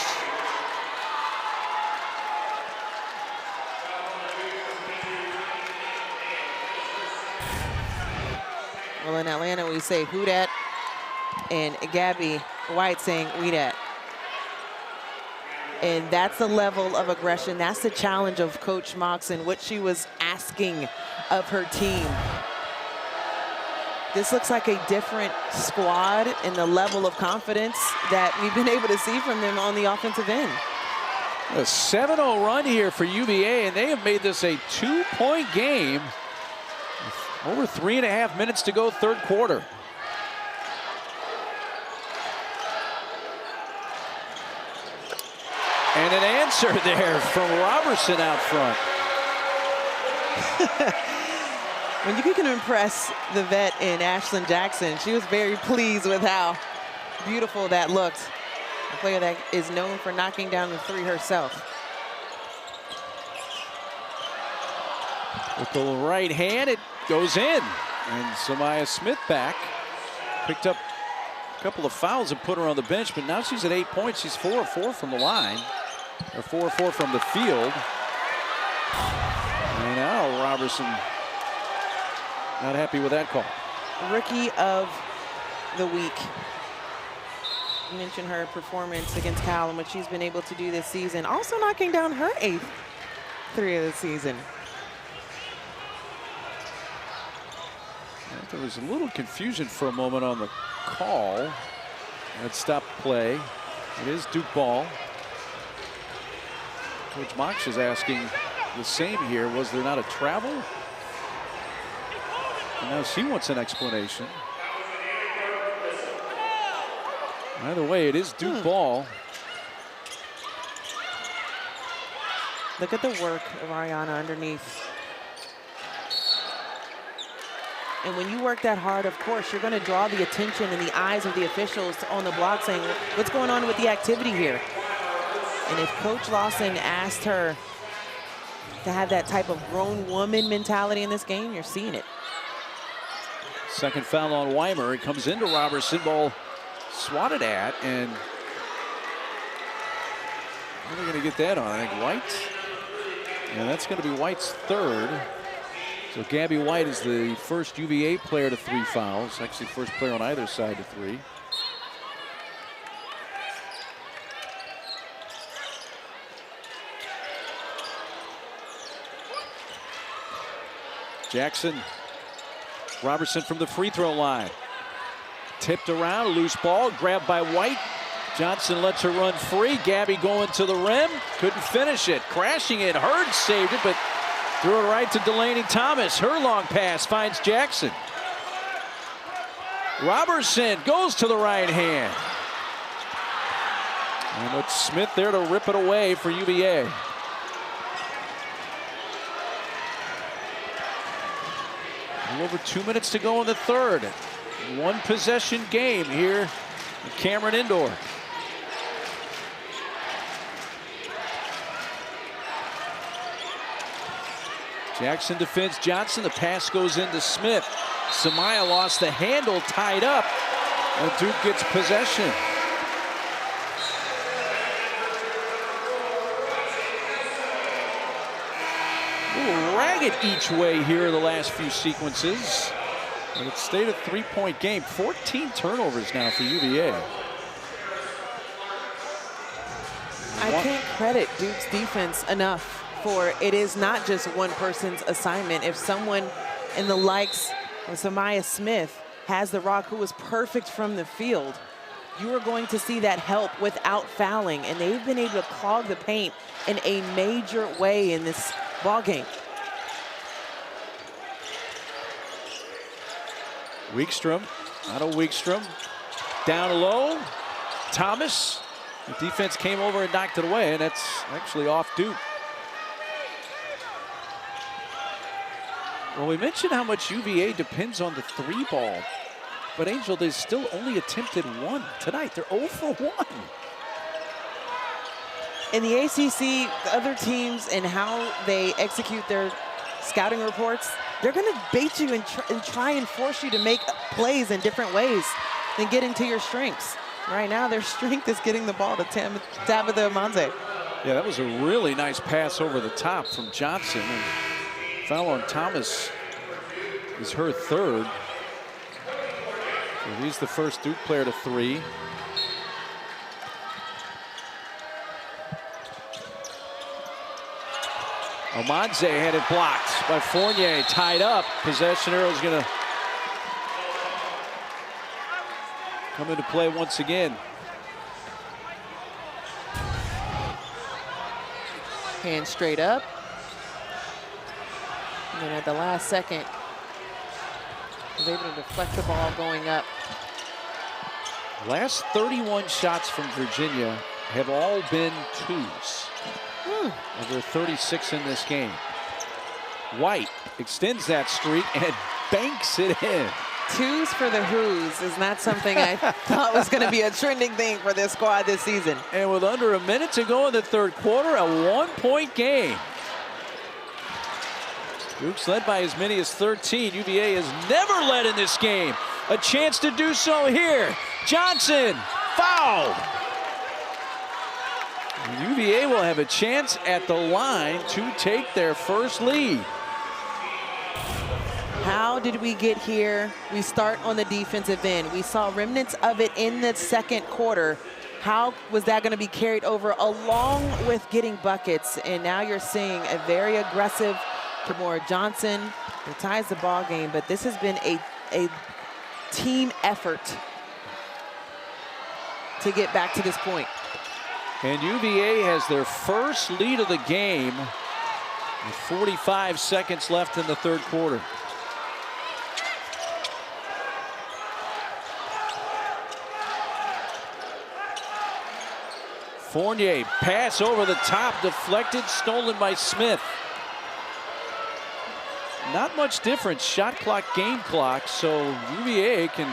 Well, in Atlanta, we say who dat, and Gabby White saying we dat. And that's the level of aggression. That's the challenge of Coach Mox and what she was asking of her team. This looks like a different squad in the level of confidence that we've been able to see from them on the offensive end. A 7-0 run here for UVA, and they have made this a 2-point game. Over 3.5 minutes to go, third quarter. And an answer there from Robertson out front. When you can impress the vet in Ashlyn Jackson, she was very pleased with how beautiful that looked. A player that is known for knocking down the three herself. With the right hand, it goes in. And Samaya Smith back. Picked up a couple of fouls and put her on the bench, but now she's at 8 points. She's 4 of 4 from the line, or 4 of 4 from the field. And now Robertson not happy with that call. Rookie of the week. You mentioned her performance against Cal and what she's been able to do this season. Also knocking down her 8th three of the season. There was a little confusion for a moment on the call. That stopped play. It is Duke ball. Coach Mox is asking the same here. Was there not a travel? And now she wants an explanation. Either way, it is Duke ball. Look at the work of Ariana underneath. And when you work that hard, of course, you're going to draw the attention and the eyes of the officials on the block saying, what's going on with the activity here? And if Coach Lawson asked her to have that type of grown woman mentality in this game, you're seeing it. Second foul on Weimer. It comes into Robertson. Ball swatted at, and when are they going to get that on? I think White. Yeah, that's going to be White's third. So Gabby White is the first UVA player to 3 fouls. Actually, first player on either side to 3. Jackson. Robertson from the free throw line. Tipped around, loose ball, grabbed by White. Johnson lets her run free. Gabby going to the rim. Couldn't finish it. Crashing it. Hurd saved it, but threw it right to Delaney Thomas. Her long pass finds Jackson. Robertson goes to the right hand. And it's Smith there to rip it away for UVA. A little over 2 minutes to go in the third. One possession game here at Cameron Indoor. Jackson defends Johnson. The pass goes into Smith. Samaya lost the handle, tied up, and Duke gets possession. A little ragged each way here in the last few sequences. And it stayed a 3-point game. 14 turnovers now for UVA. I can't credit Duke's defense enough for it is not just one person's assignment. If someone in the likes of Samaya Smith has the rock, who is perfect from the field, you are going to see that help without fouling. And they've been able to clog the paint in a major way in this ball game. Weekstrom, Otto Weekstrom, down low. Thomas, the defense came over and knocked it away, and that's actually off Duke. Well, we mentioned how much UVA depends on the 3 ball, but Angel, they still only attempted 1 tonight. They're 0 for 1. In the ACC, the other teams and how they execute their scouting reports, they're going to bait you and try and force you to make plays in different ways than get into your strengths. Right now, their strength is getting the ball to Tabitha Amanze. Yeah, that was a really nice pass over the top from Johnson. And foul on Thomas is her third. So he's the first Duke player to 3. Amanze had it blocked by Fournier, tied up. Possession arrow is going to come into play once again. Hand straight up. And then at the last second, was able to deflect the ball going up. Last 31 shots from Virginia have all been 2s. Over 36 in this game. White extends that streak and banks it in. Twos for the Who's is not something I thought was going to be a trending thing for this squad this season. And with under a minute to go in the third quarter, a 1-point game. Duke's led by as many as 13. UVA has never led in this game. A chance to do so here. Johnson, foul. UVA will have a chance at the line to take their first lead. How did we get here? We start on the defensive end. We saw remnants of it in the second quarter. How was that going to be carried over along with getting buckets? And now you're seeing a very aggressive Kimora Johnson who ties the ball game, but this has been a team effort to get back to this point. And UVA has their first lead of the game with 45 seconds left in the third quarter. Fournier, pass over the top, deflected, stolen by Smith. Not much difference, shot clock, game clock, so UVA can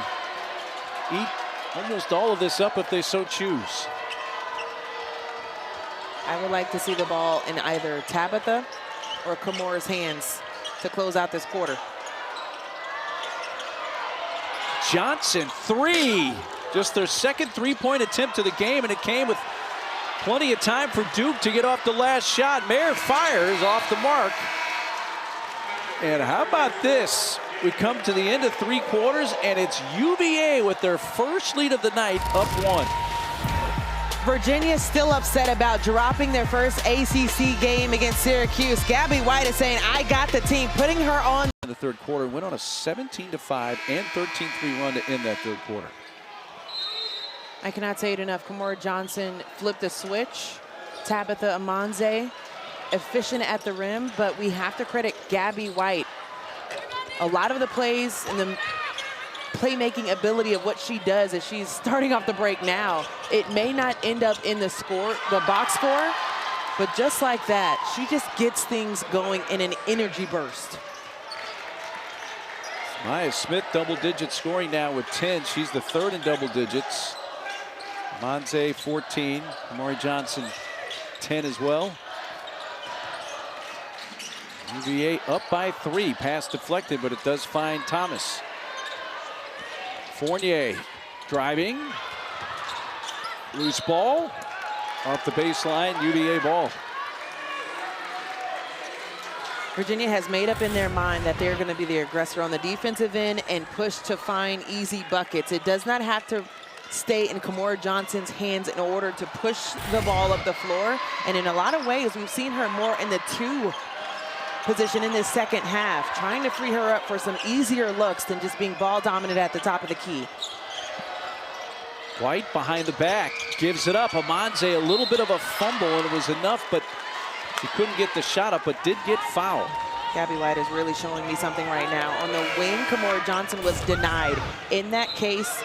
eat almost all of this up if they so choose. I would like to see the ball in either Tabitha or Kimora's hands to close out this quarter. Johnson, three. Just their second three-point attempt of the game, and it came with plenty of time for Duke to get off the last shot. Mayer fires off the mark. And how about this? We come to the end of three quarters, and it's UVA with their first lead of the night, up one. Virginia still upset about dropping their first ACC game against Syracuse. Gabby White is saying, I got the team, putting her on. In the third quarter, went on a 17-5 and 13-3 run to end that third quarter. I cannot say it enough. Kimora Johnson flipped the switch. Tabitha Amanze, efficient at the rim, but we have to credit Gabby White. A lot of the plays and the playmaking ability of what she does as she's starting off the break now. It may not end up in the box score, but just like that, she just gets things going in an energy burst. Maya Smith, double-digit scoring now with 10. She's the third in double digits. Monze, 14. Kimora Johnson, 10 as well. UVA up by 3. Pass deflected, but it does find Thomas. Fournier driving. Loose ball. Off the baseline, UVA ball. Virginia has made up in their mind that they're going to be the aggressor on the defensive end and push to find easy buckets. It does not have to stay in Kimora Johnson's hands in order to push the ball up the floor. And in a lot of ways, we've seen her more in the 2 position in this second half, trying to free her up for some easier looks than just being ball dominant at the top of the key. White behind the back, gives it up. Amanze, a little bit of a fumble, and it was enough, but she couldn't get the shot up, but did get fouled. Gabby White is really showing me something right now. On the wing, Kimora Johnson was denied. In that case,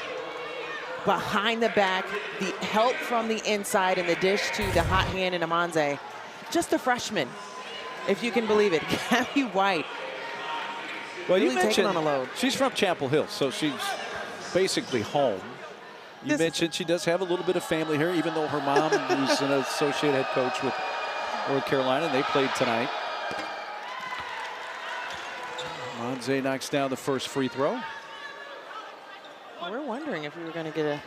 behind the back, the help from the inside and the dish to the hot hand in Amanze. Just a freshman, if you can believe it. Gabby White. Well, really you mentioned on a load. She's from Chapel Hill, so she's basically home. You mentioned she does have a little bit of family here, even though her mom who's an associate head coach with North Carolina, and they played tonight. Monze knocks down the first free throw. We're wondering if we were going to get a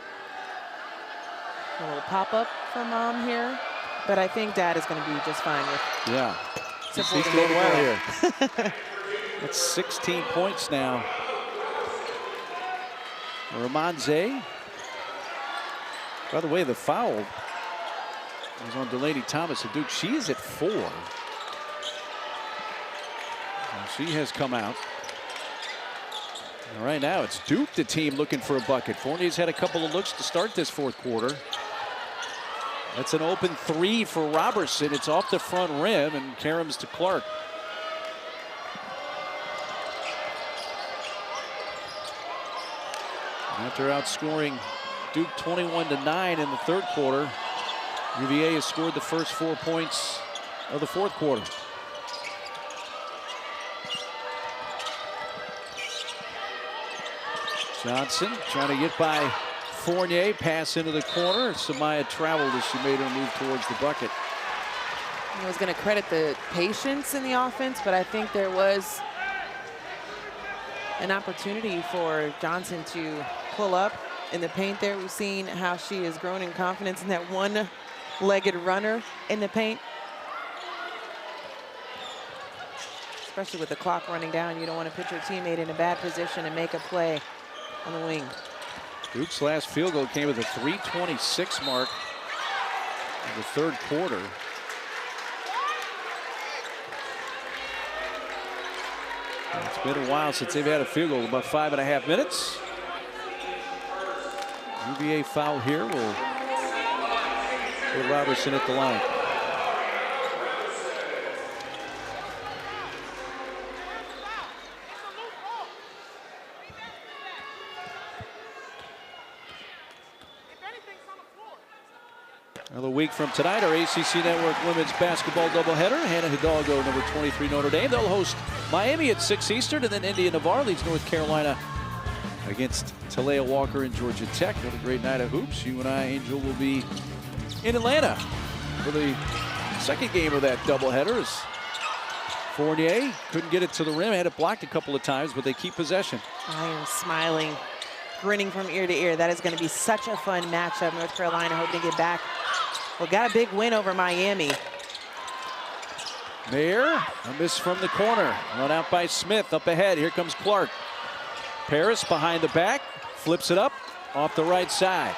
little pop-up from Mom here, but I think Dad is going to be just fine with. Yeah, he's doing well here. That's 16 points now. Ramonze. By the way, the foul was on Delaney Thomas of Duke. She is at 4. And she has come out. And right now, it's Duke, the team looking for a bucket. Fournier's had a couple of looks to start this fourth quarter. That's an open 3 for Robertson. It's off the front rim, and Karam's to Clark. After outscoring Duke 21-9 in the third quarter, UVA has scored the first 4 points of the fourth quarter. Johnson trying to get by Fournier, pass into the corner. Samaya traveled as she made her move towards the bucket. I was going to credit the patience in the offense, but I think there was an opportunity for Johnson to pull up in the paint there. We've seen how she has grown in confidence in that one-legged runner in the paint. Especially with the clock running down, you don't want to put your teammate in a bad position and make a play on the wing. Duke's last field goal came with a 3:26 mark in the third quarter. It's been a while since they've had a field goal, about 5.5 minutes. UVA foul here will put Robertson at the line. Another week from tonight, our ACC Network Women's Basketball doubleheader. Hannah Hidalgo, number 23 Notre Dame. They'll host Miami at 6 Eastern, and then India Navarre leads North Carolina against Talea Walker and Georgia Tech. What a great night of hoops. You and I, Angel, will be in Atlanta for the second game of that doubleheader. As Fournier couldn't get it to the rim, had it blocked a couple of times, but they keep possession. I am smiling, grinning from ear to ear. That is going to be such a fun matchup. North Carolina hoping to get back. Well, got a big win over Miami. Mayer, a miss from the corner. Run out by Smith. Up ahead, here comes Clark. Paris behind the back, flips it up off the right side.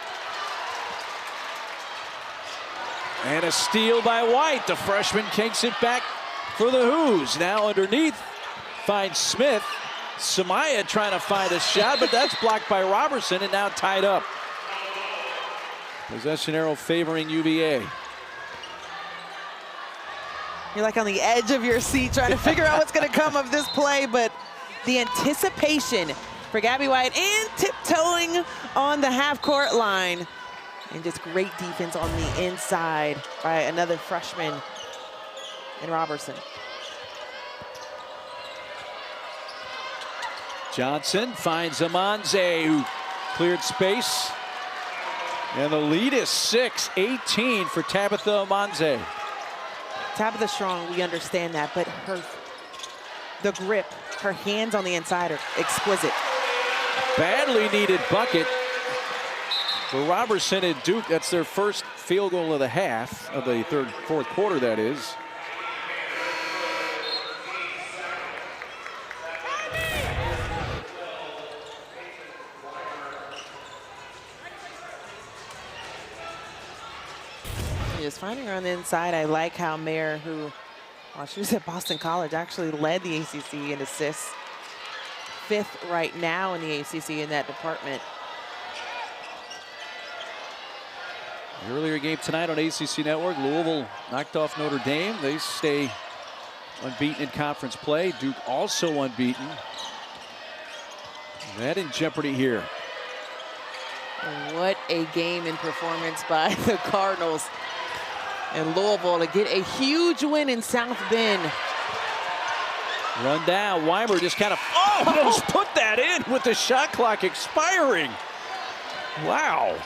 And a steal by White. The freshman kicks it back for the Hoos. Now underneath, finds Smith. Samaya trying to find a shot, but that's blocked by Robertson and now tied up. Possession arrow favoring UVA. You're like on the edge of your seat trying to figure out what's going to come of this play, but the anticipation for Gabby White and tiptoeing on the half-court line. And just great defense on the inside by another freshman in Robertson. Johnson finds Amanze, who cleared space. And the lead is 6-18 for Tabitha Amanze. Tabitha strong, we understand that, but the grip, her hands on the inside are exquisite. Badly needed bucket for Robertson and Duke. That's their first field goal of the half, of the fourth quarter, that is. Just finding her on the inside. I like how Mayer, who, while she was at Boston College, actually led the ACC in assists. 5th right now in the ACC in that department. The earlier game tonight on ACC Network, Louisville knocked off Notre Dame. They stay unbeaten in conference play. Duke also unbeaten. That in jeopardy here. What a game and performance by the Cardinals. And Louisville to get a huge win in South Bend. Run down. Weimer just kind of almost put that in with the shot clock expiring. Wow.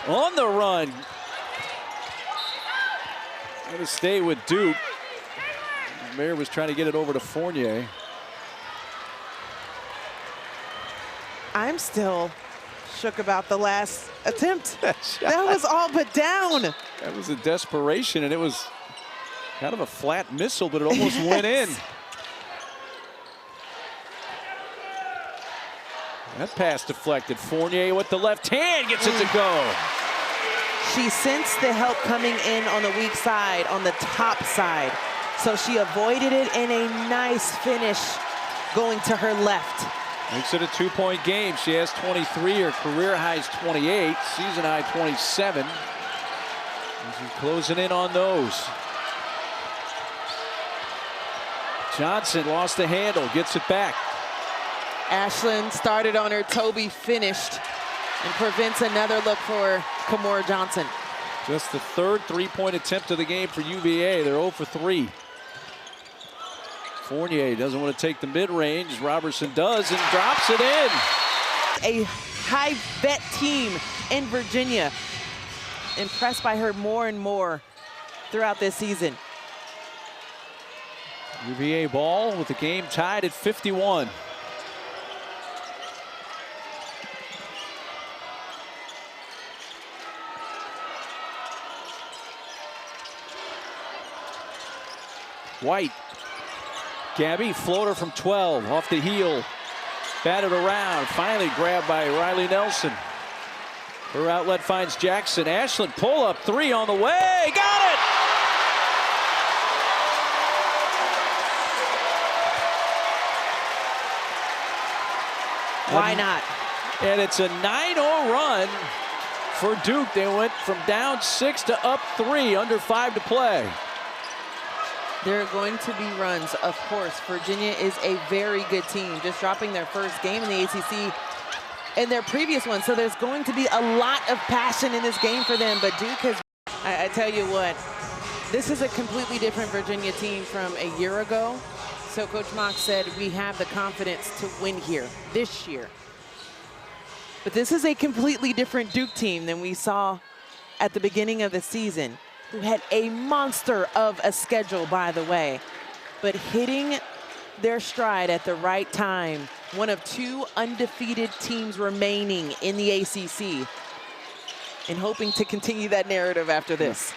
On the run. Going to stay with Duke. Mayer was trying to get it over to Fournier. I'm still shook about the last attempt. That was all but down. That was a desperation, and it was kind of a flat missile, but it almost went in. That pass deflected. Fournier with the left hand gets it to go. She sensed the help coming in on the weak side, on the top side. So she avoided it in a nice finish going to her left. Makes it a 2-point game. She has 23. Her career high is 28. Season high 27. And she's closing in on those. Johnson lost the handle. Gets it back. Ashlyn started on her. Toby finished and prevents another look for Kamora Johnson. Just the third three-point attempt of the game for UVA. They're 0 for 3. Fournier doesn't want to take the mid-range. Robertson does and drops it in. a high bet team in Virginia. Impressed by her more and more throughout this season. UVA ball with the game tied at 51. White. Gabby, floater from 12, off the heel. Batted around, finally grabbed by Riley Nelson. Her outlet finds Jackson. Ashland pull up, 3 on the way, got it! Why not? And it's a 9-0 run for Duke. They went from down 6 to up 3, under 5 to play. There are going to be runs, of course. Virginia is a very good team, just dropping their first game in the ACC in their previous one. So there's going to be a lot of passion in this game for them. But Duke has, I tell you what, this is a completely different Virginia team from a year ago. So Coach Mock said, we have the confidence to win here this year. But this is a completely different Duke team than we saw at the beginning of the season, who had a monster of a schedule, by the way, but hitting their stride at the right time. One of 2 undefeated teams remaining in the ACC, and hoping to continue that narrative after this.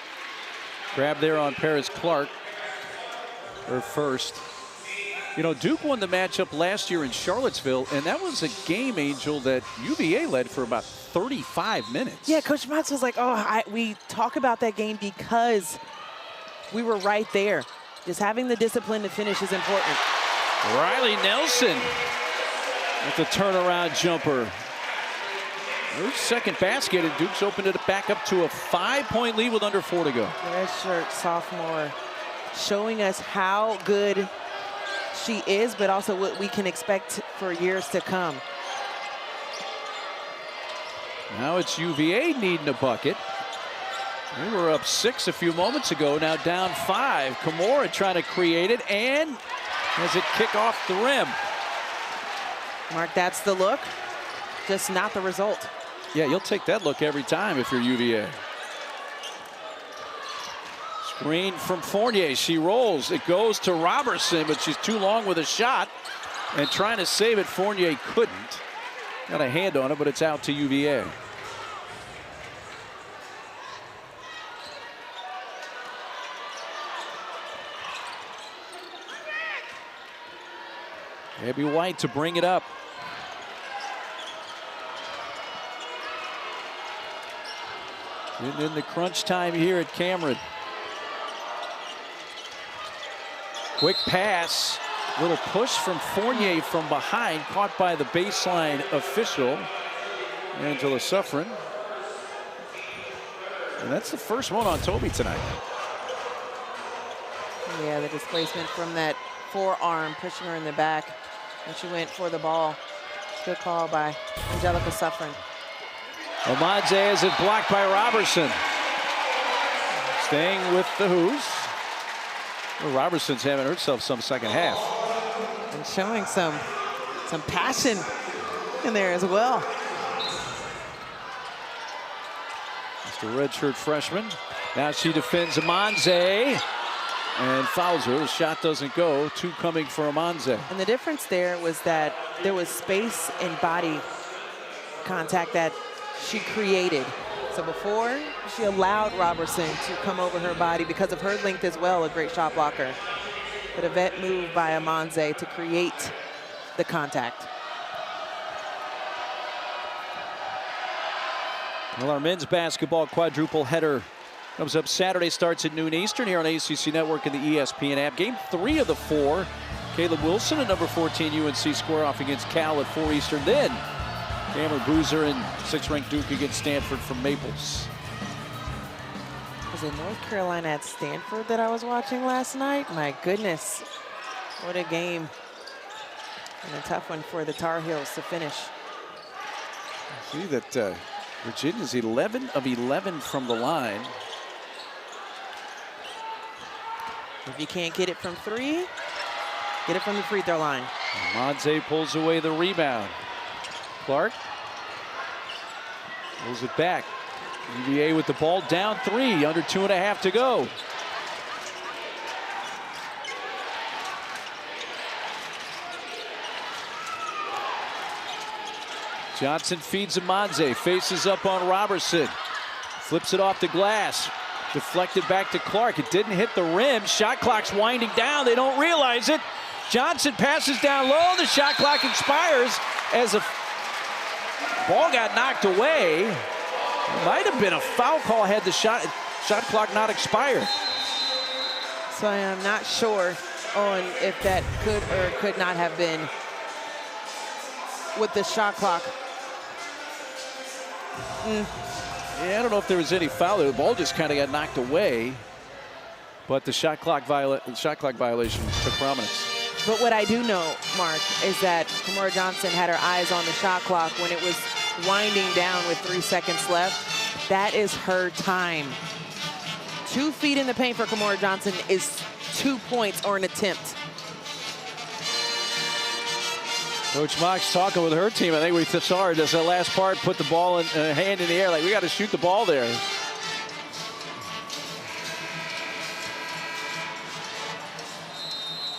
Grab there on Paris Clark, her first. You know, Duke won the matchup last year in Charlottesville, and that was a game, Angel, that UVA led for about 35 minutes. Yeah, Coach Motz was like, oh, we talk about that game because we were right there. Just having the discipline to finish is important. Riley Nelson with the turnaround jumper. Her second basket, and Duke's opened it back up to a 5-point lead with under 4 to go. Redshirt sophomore showing us how good she is, but also what we can expect for years to come. Now it's UVA needing a bucket. They were up 6 a few moments ago, now down 5. Kimura trying to create it, and has it kick off the rim. Mark, that's the look, just not the result. Yeah, you'll take that look every time if you're UVA. Screen from Fournier, she rolls. It goes to Robertson, but she's too long with a shot. And trying to save it, Fournier couldn't. Got a hand on it, but it's out to UVA. Abby White to bring it up. Getting in the crunch time here at Cameron. Quick pass, little push from Fournier from behind, caught by the baseline official, Angela Suffren. And that's the first one on Toby tonight. Yeah, the displacement from that forearm, pushing her in the back, and she went for the ball. Good call by Angelica Suffren. Omadze has it blocked by Robertson. Staying with the Hoos. Well, Robertson's having herself some second half. And showing some passion in there as well. Just a redshirt freshman. Now she defends Omadze and fouls her. The shot doesn't go. 2 coming for Omadze. And the difference there was that there was space and body contact that she created. So before, she allowed Robertson to come over her body because of her length as well, a great shot blocker. But a vet move by Omadze to create the contact. Well, our men's basketball quadruple header comes up Saturday, starts at noon Eastern here on ACC Network and the ESPN app. Game 3 of the 4. Caleb Wilson at number 14 UNC square off against Cal at 4 Eastern. Then Cameron Boozer and 6th-ranked Duke against Stanford from Maples. Was it North Carolina at Stanford that I was watching last night? My goodness, what a game. And a tough one for the Tar Heels to finish. See that Virginia's 11 of 11 from the line. If you can't get it from 3, get it from the free throw line. Omadze pulls away the rebound. Clark Pulls it back. UVA with the ball down 3, under 2.5 to go. Johnson feeds Amanze, faces up on Robertson. Flips it off the glass. Deflected back to Clark. It didn't hit the rim. Shot clock's winding down. They don't realize it. Johnson passes down low. The shot clock expires as a ball got knocked away. It might have been a foul call had the shot clock not expired. So I am not sure on if that could or could not have been with the shot clock. Yeah, I don't know if there was any foul there. The ball just kind of got knocked away, but the shot clock violation took prominence. But what I do know, Mark, is that Kimora Johnson had her eyes on the shot clock when it was winding down with 3 seconds left. That is her time. 2 feet in the paint for Kimora Johnson is 2 points or an attempt. Coach Mock's talking with her team. I think we saw her just that last part, put the ball in hand in the air, like we got to shoot the ball there.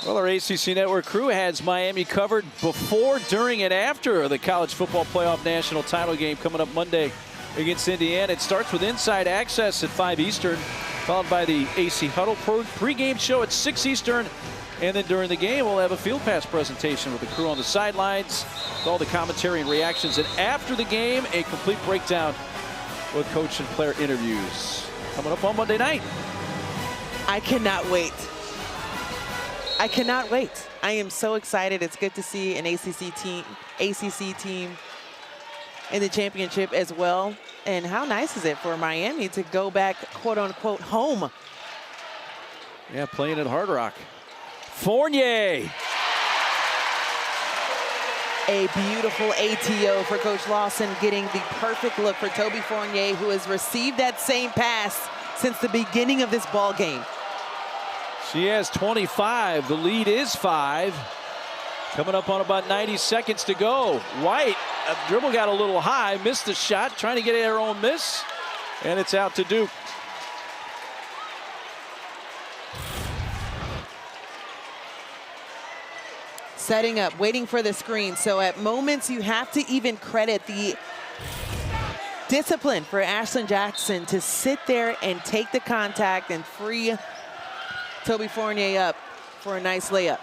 Well, our ACC Network crew has Miami covered before, during, and after the College Football Playoff National Title game coming up Monday against Indiana. It starts with Inside Access at 5 Eastern, followed by the AC Huddle pregame show at 6 Eastern. And then during the game, we'll have a Field Pass presentation with the crew on the sidelines, with all the commentary and reactions. And after the game, a complete breakdown with coach and player interviews. Coming up on Monday night. I cannot wait. I cannot wait. I am so excited. It's good to see an ACC team in the championship as well. And how nice is it for Miami to go back, quote unquote, home? Yeah, playing at Hard Rock. Fournier. A beautiful ATO for Coach Lawson, getting the perfect look for Toby Fournier, who has received that same pass since the beginning of this ball game. She has 25. The lead is 5. Coming up on about 90 seconds to go. White, a dribble got a little high, missed the shot, trying to get her own miss, and it's out to Duke. Setting up, waiting for the screen. So at moments, you have to even credit the discipline for Ashlyn Jackson to sit there and take the contact and free Toby Fournier up for a nice layup.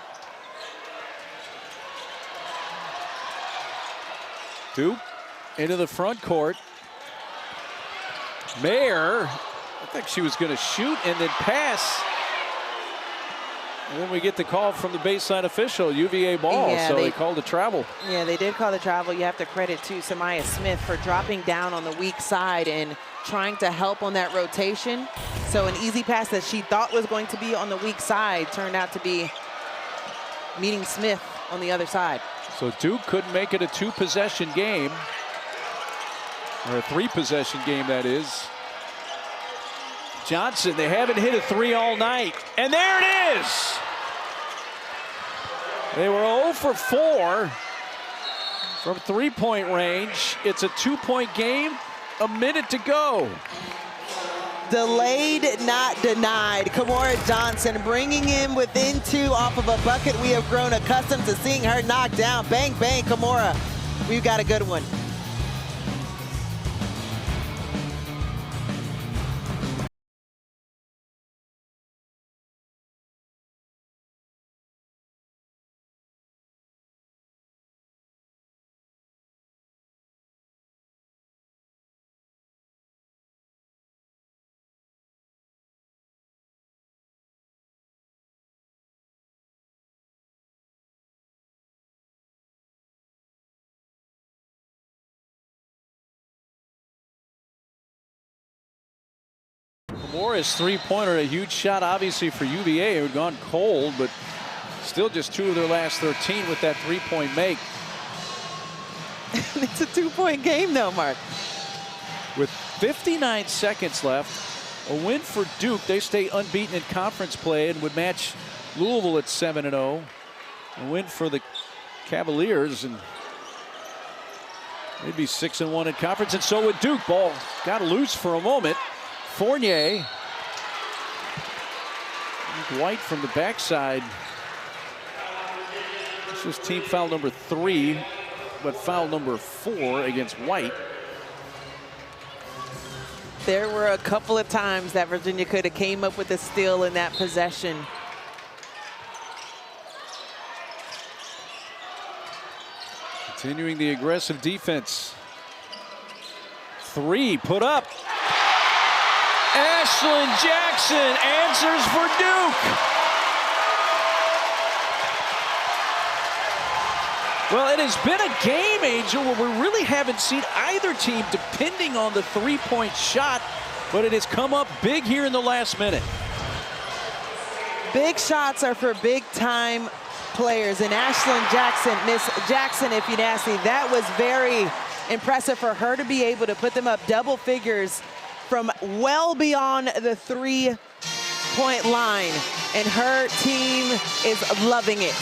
Duke into the front court. Mayer, I think she was going to shoot and then pass. And then we get the call from the baseline official, UVA ball, yeah, so they called a travel. Yeah, they did call the travel. You have to credit to Samaya Smith for dropping down on the weak side and trying to help on that rotation. So an easy pass that she thought was going to be on the weak side turned out to be meeting Smith on the other side. So Duke couldn't make it a 2-possession game, or a 3-possession game, that is. Johnson, they haven't hit a 3 all night. And there it is. They were 0 for 4 from 3-point range. It's a 2-point game, a minute to go. Delayed, not denied. Kimora Johnson bringing him within 2 off of a bucket we have grown accustomed to seeing her knock down. Bang, bang, Kimora. We've got a good one. Morris 3-pointer, a huge shot obviously for UVA, who had gone cold, but still just 2 of their last 13 with that 3-point make. It's a 2-point game though, Mark. With 59 seconds left, a win for Duke. They stay unbeaten in conference play and would match Louisville at 7-0. A win for the Cavaliers, and They'd be 6-1 in conference, and so would Duke. Ball got loose for a moment. Fournier. White from the backside. This is team foul number 3, but foul number 4 against White. There were a couple of times that Virginia could have came up with a steal in that possession. Continuing the aggressive defense. 3 put up. Ashlyn Jackson answers for Duke. Well, it has been a game, Angel, where we really haven't seen either team depending on the three-point shot, but it has come up big here in the last minute. Big shots are for big-time players, and Ashlyn Jackson, Miss Jackson, if you'd ask me, that was very impressive for her to be able to put them up double figures from well beyond the three-point line, and her team is loving it.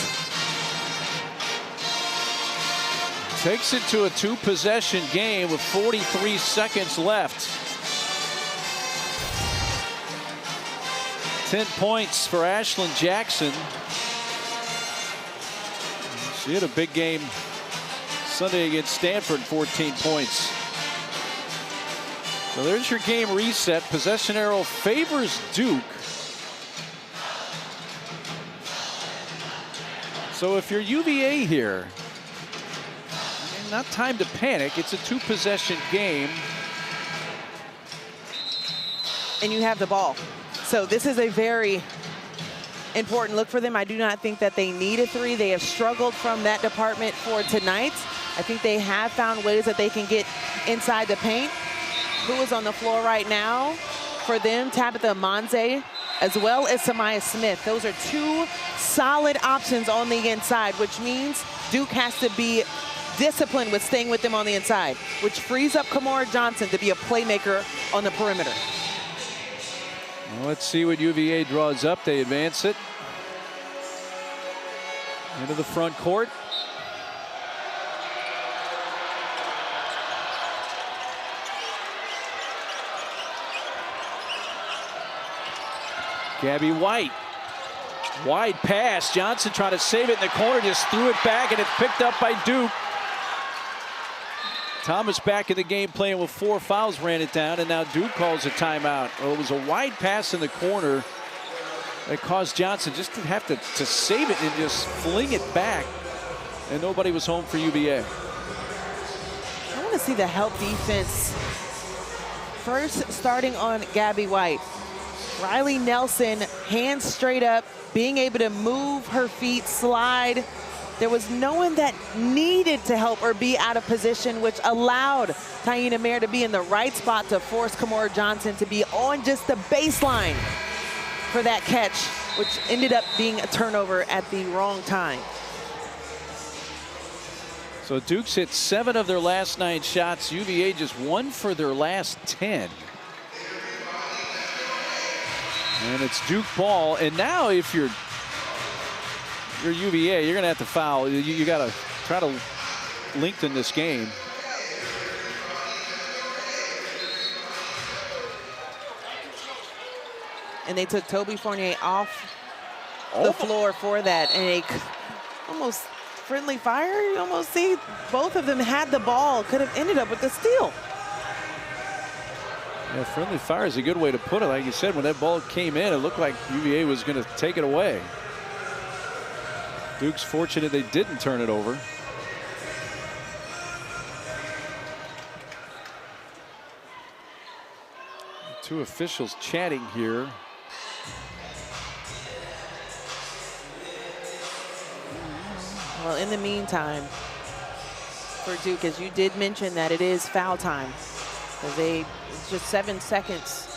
Takes it to a 2-possession game with 43 seconds left. 10 points for Ashlyn Jackson. She had a big game Sunday against Stanford, 14 points. So there's your game reset. Possession arrow favors Duke. So if you're UVA here, not time to panic. It's a 2-possession game. And you have the ball. So this is a very important look for them. I do not think that they need a 3. They have struggled from that department for tonight. I think they have found ways that they can get inside the paint. Who is on the floor right now for them? Tabitha Monze, as well as Samaya Smith. Those are 2 solid options on the inside, which means Duke has to be disciplined with staying with them on the inside, which frees up Kamora Johnson to be a playmaker on the perimeter. Well, let's see what UVA draws up. They advance it into the front court. Gabby White. Wide pass. Johnson trying to save it in the corner, just threw it back, and it's picked up by Duke. Thomas back in the game playing with 4 fouls, ran it down, and now Duke calls a timeout. Well, it was a wide pass in the corner that caused Johnson just to have to save it and just fling it back, and nobody was home for UVA. I want to see the help defense first, starting on Gabby White. Riley Nelson, hands straight up, being able to move her feet, slide. There was no one that needed to help or be out of position, which allowed Taina Mayer to be in the right spot to force Kamora Johnson to be on just the baseline for that catch, which ended up being a turnover at the wrong time. So Duke's hit 7 of their last 9 shots. UVA just 1 for their last 10. And it's Duke ball. And now if you're UVA, you're going to have to foul. You got to try to lengthen this game. And they took Toby Fournier off the floor for that. And a almost friendly fire. You almost see both of them had the ball. Could have ended up with the steal. Yeah, friendly fire is a good way to put it. Like you said, when that ball came in, it looked like UVA was going to take it away. Duke's fortunate they didn't turn it over. Two officials chatting here. Well, in the meantime, for Duke, as you did mention that it is foul time. It's just 7 seconds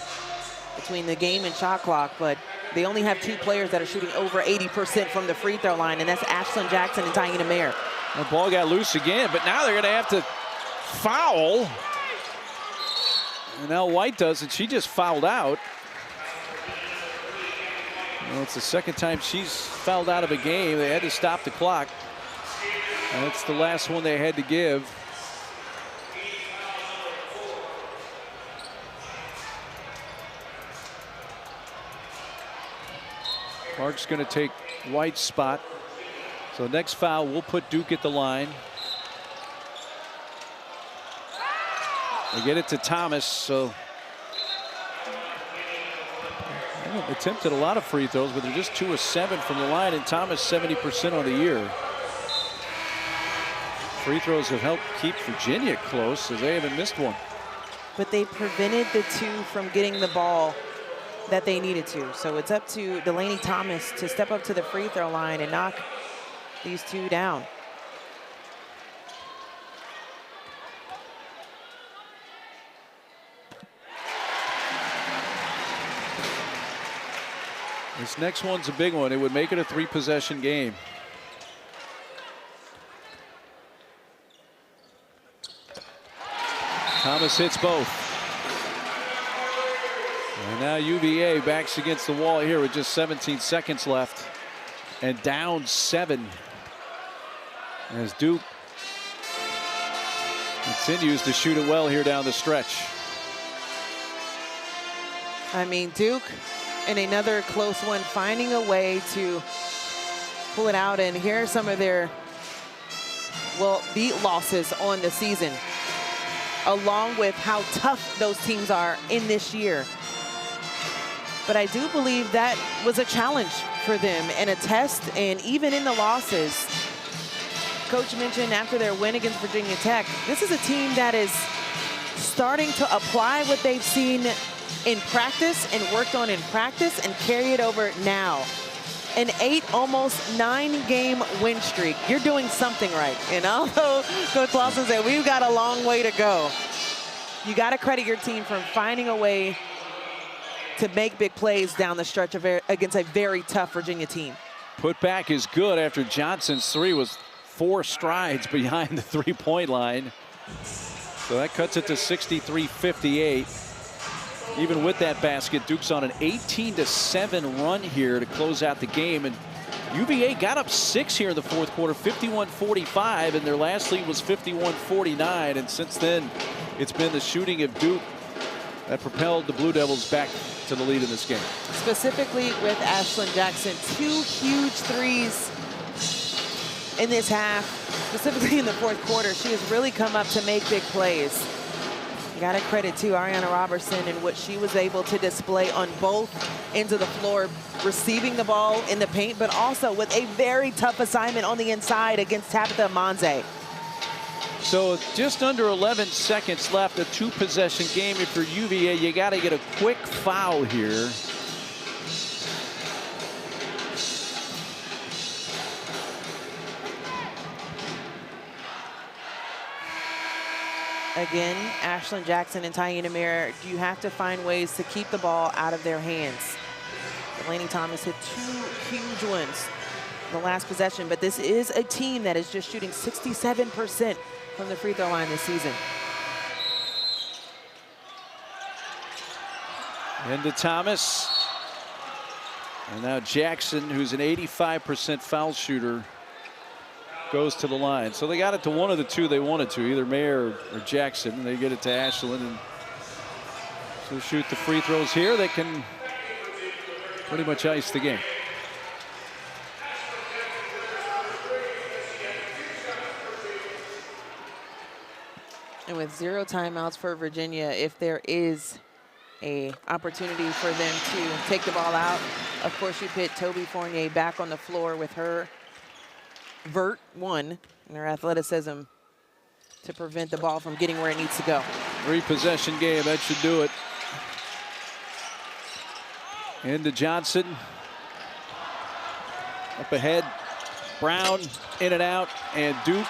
between the game and shot clock, but they only have 2 players that are shooting over 80% from the free throw line, and that's Ashlyn Jackson and Taina Mayer. The ball got loose again, but now they're going to have to foul. And now White does it. She just fouled out. Well, it's the second time she's fouled out of a game. They had to stop the clock. And that's the last one they had to give. Clark's going to take White's spot. So next foul will put Duke at the line. They get it to Thomas. So they attempted a lot of free throws, but they're just 2 of 7 from the line, and Thomas 70% on the year. Free throws have helped keep Virginia close, as they haven't missed one. But they prevented the 2 from getting the ball that they needed to. So it's up to Delaney Thomas to step up to the free throw line and knock these 2 down. This next one's a big one. It would make it a 3-possession game. Thomas hits both. And now UVA backs against the wall here with just 17 seconds left and down 7 as Duke continues to shoot it well here down the stretch. I mean, Duke in another close one, finding a way to pull it out. And here are some of their, well, beat losses on the season, along with how tough those teams are in this year. But I do believe that was a challenge for them and a test, and even in the losses, Coach mentioned after their win against Virginia Tech, this is a team that is starting to apply what they've seen in practice and worked on in practice and carry it over now. An 8, almost 9-game win streak. You're doing something right. And although Coach Lawson said we've got a long way to go, you got to credit your team for finding a way to make big plays down the stretch against a very tough Virginia team. Put back is good after Johnson's 3 was 4 strides behind the 3-point line. So that cuts it to 63-58. Even with that basket, Duke's on an 18-7 run here to close out the game. And UVA got up 6 here in the fourth quarter, 51-45, and their last lead was 51-49. And since then, it's been the shooting of Duke that propelled the Blue Devils back to the lead in this game. Specifically with Ashlyn Jackson, 2 huge threes in this half, specifically in the fourth quarter. She has really come up to make big plays. You got to credit to Ariana Robertson and what she was able to display on both ends of the floor, receiving the ball in the paint, but also with a very tough assignment on the inside against Tabitha Monze. So just under 11 seconds left, a 2-possession game. If you're UVA, you got to get a quick foul here. Again, Ashlyn Jackson and Tyena Mir, you have to find ways to keep the ball out of their hands. Delaney Thomas hit 2 huge ones the last possession, but this is a team that is just shooting 67% from the free throw line this season. Into Thomas. And now Jackson, who's an 85% foul shooter, goes to the line. So they got it to one of the 2 they wanted to, either Mayer or Jackson. And they get it to Ashlyn, and so shoot the free throws here. They can pretty much ice the game. And with 0 timeouts for Virginia, if there is a opportunity for them to take the ball out, of course you put Toby Fournier back on the floor with her vert 1 and her athleticism to prevent the ball from getting where it needs to go. 3-possession game, that should do it. Into Johnson. Up ahead, Brown in and out, and Duke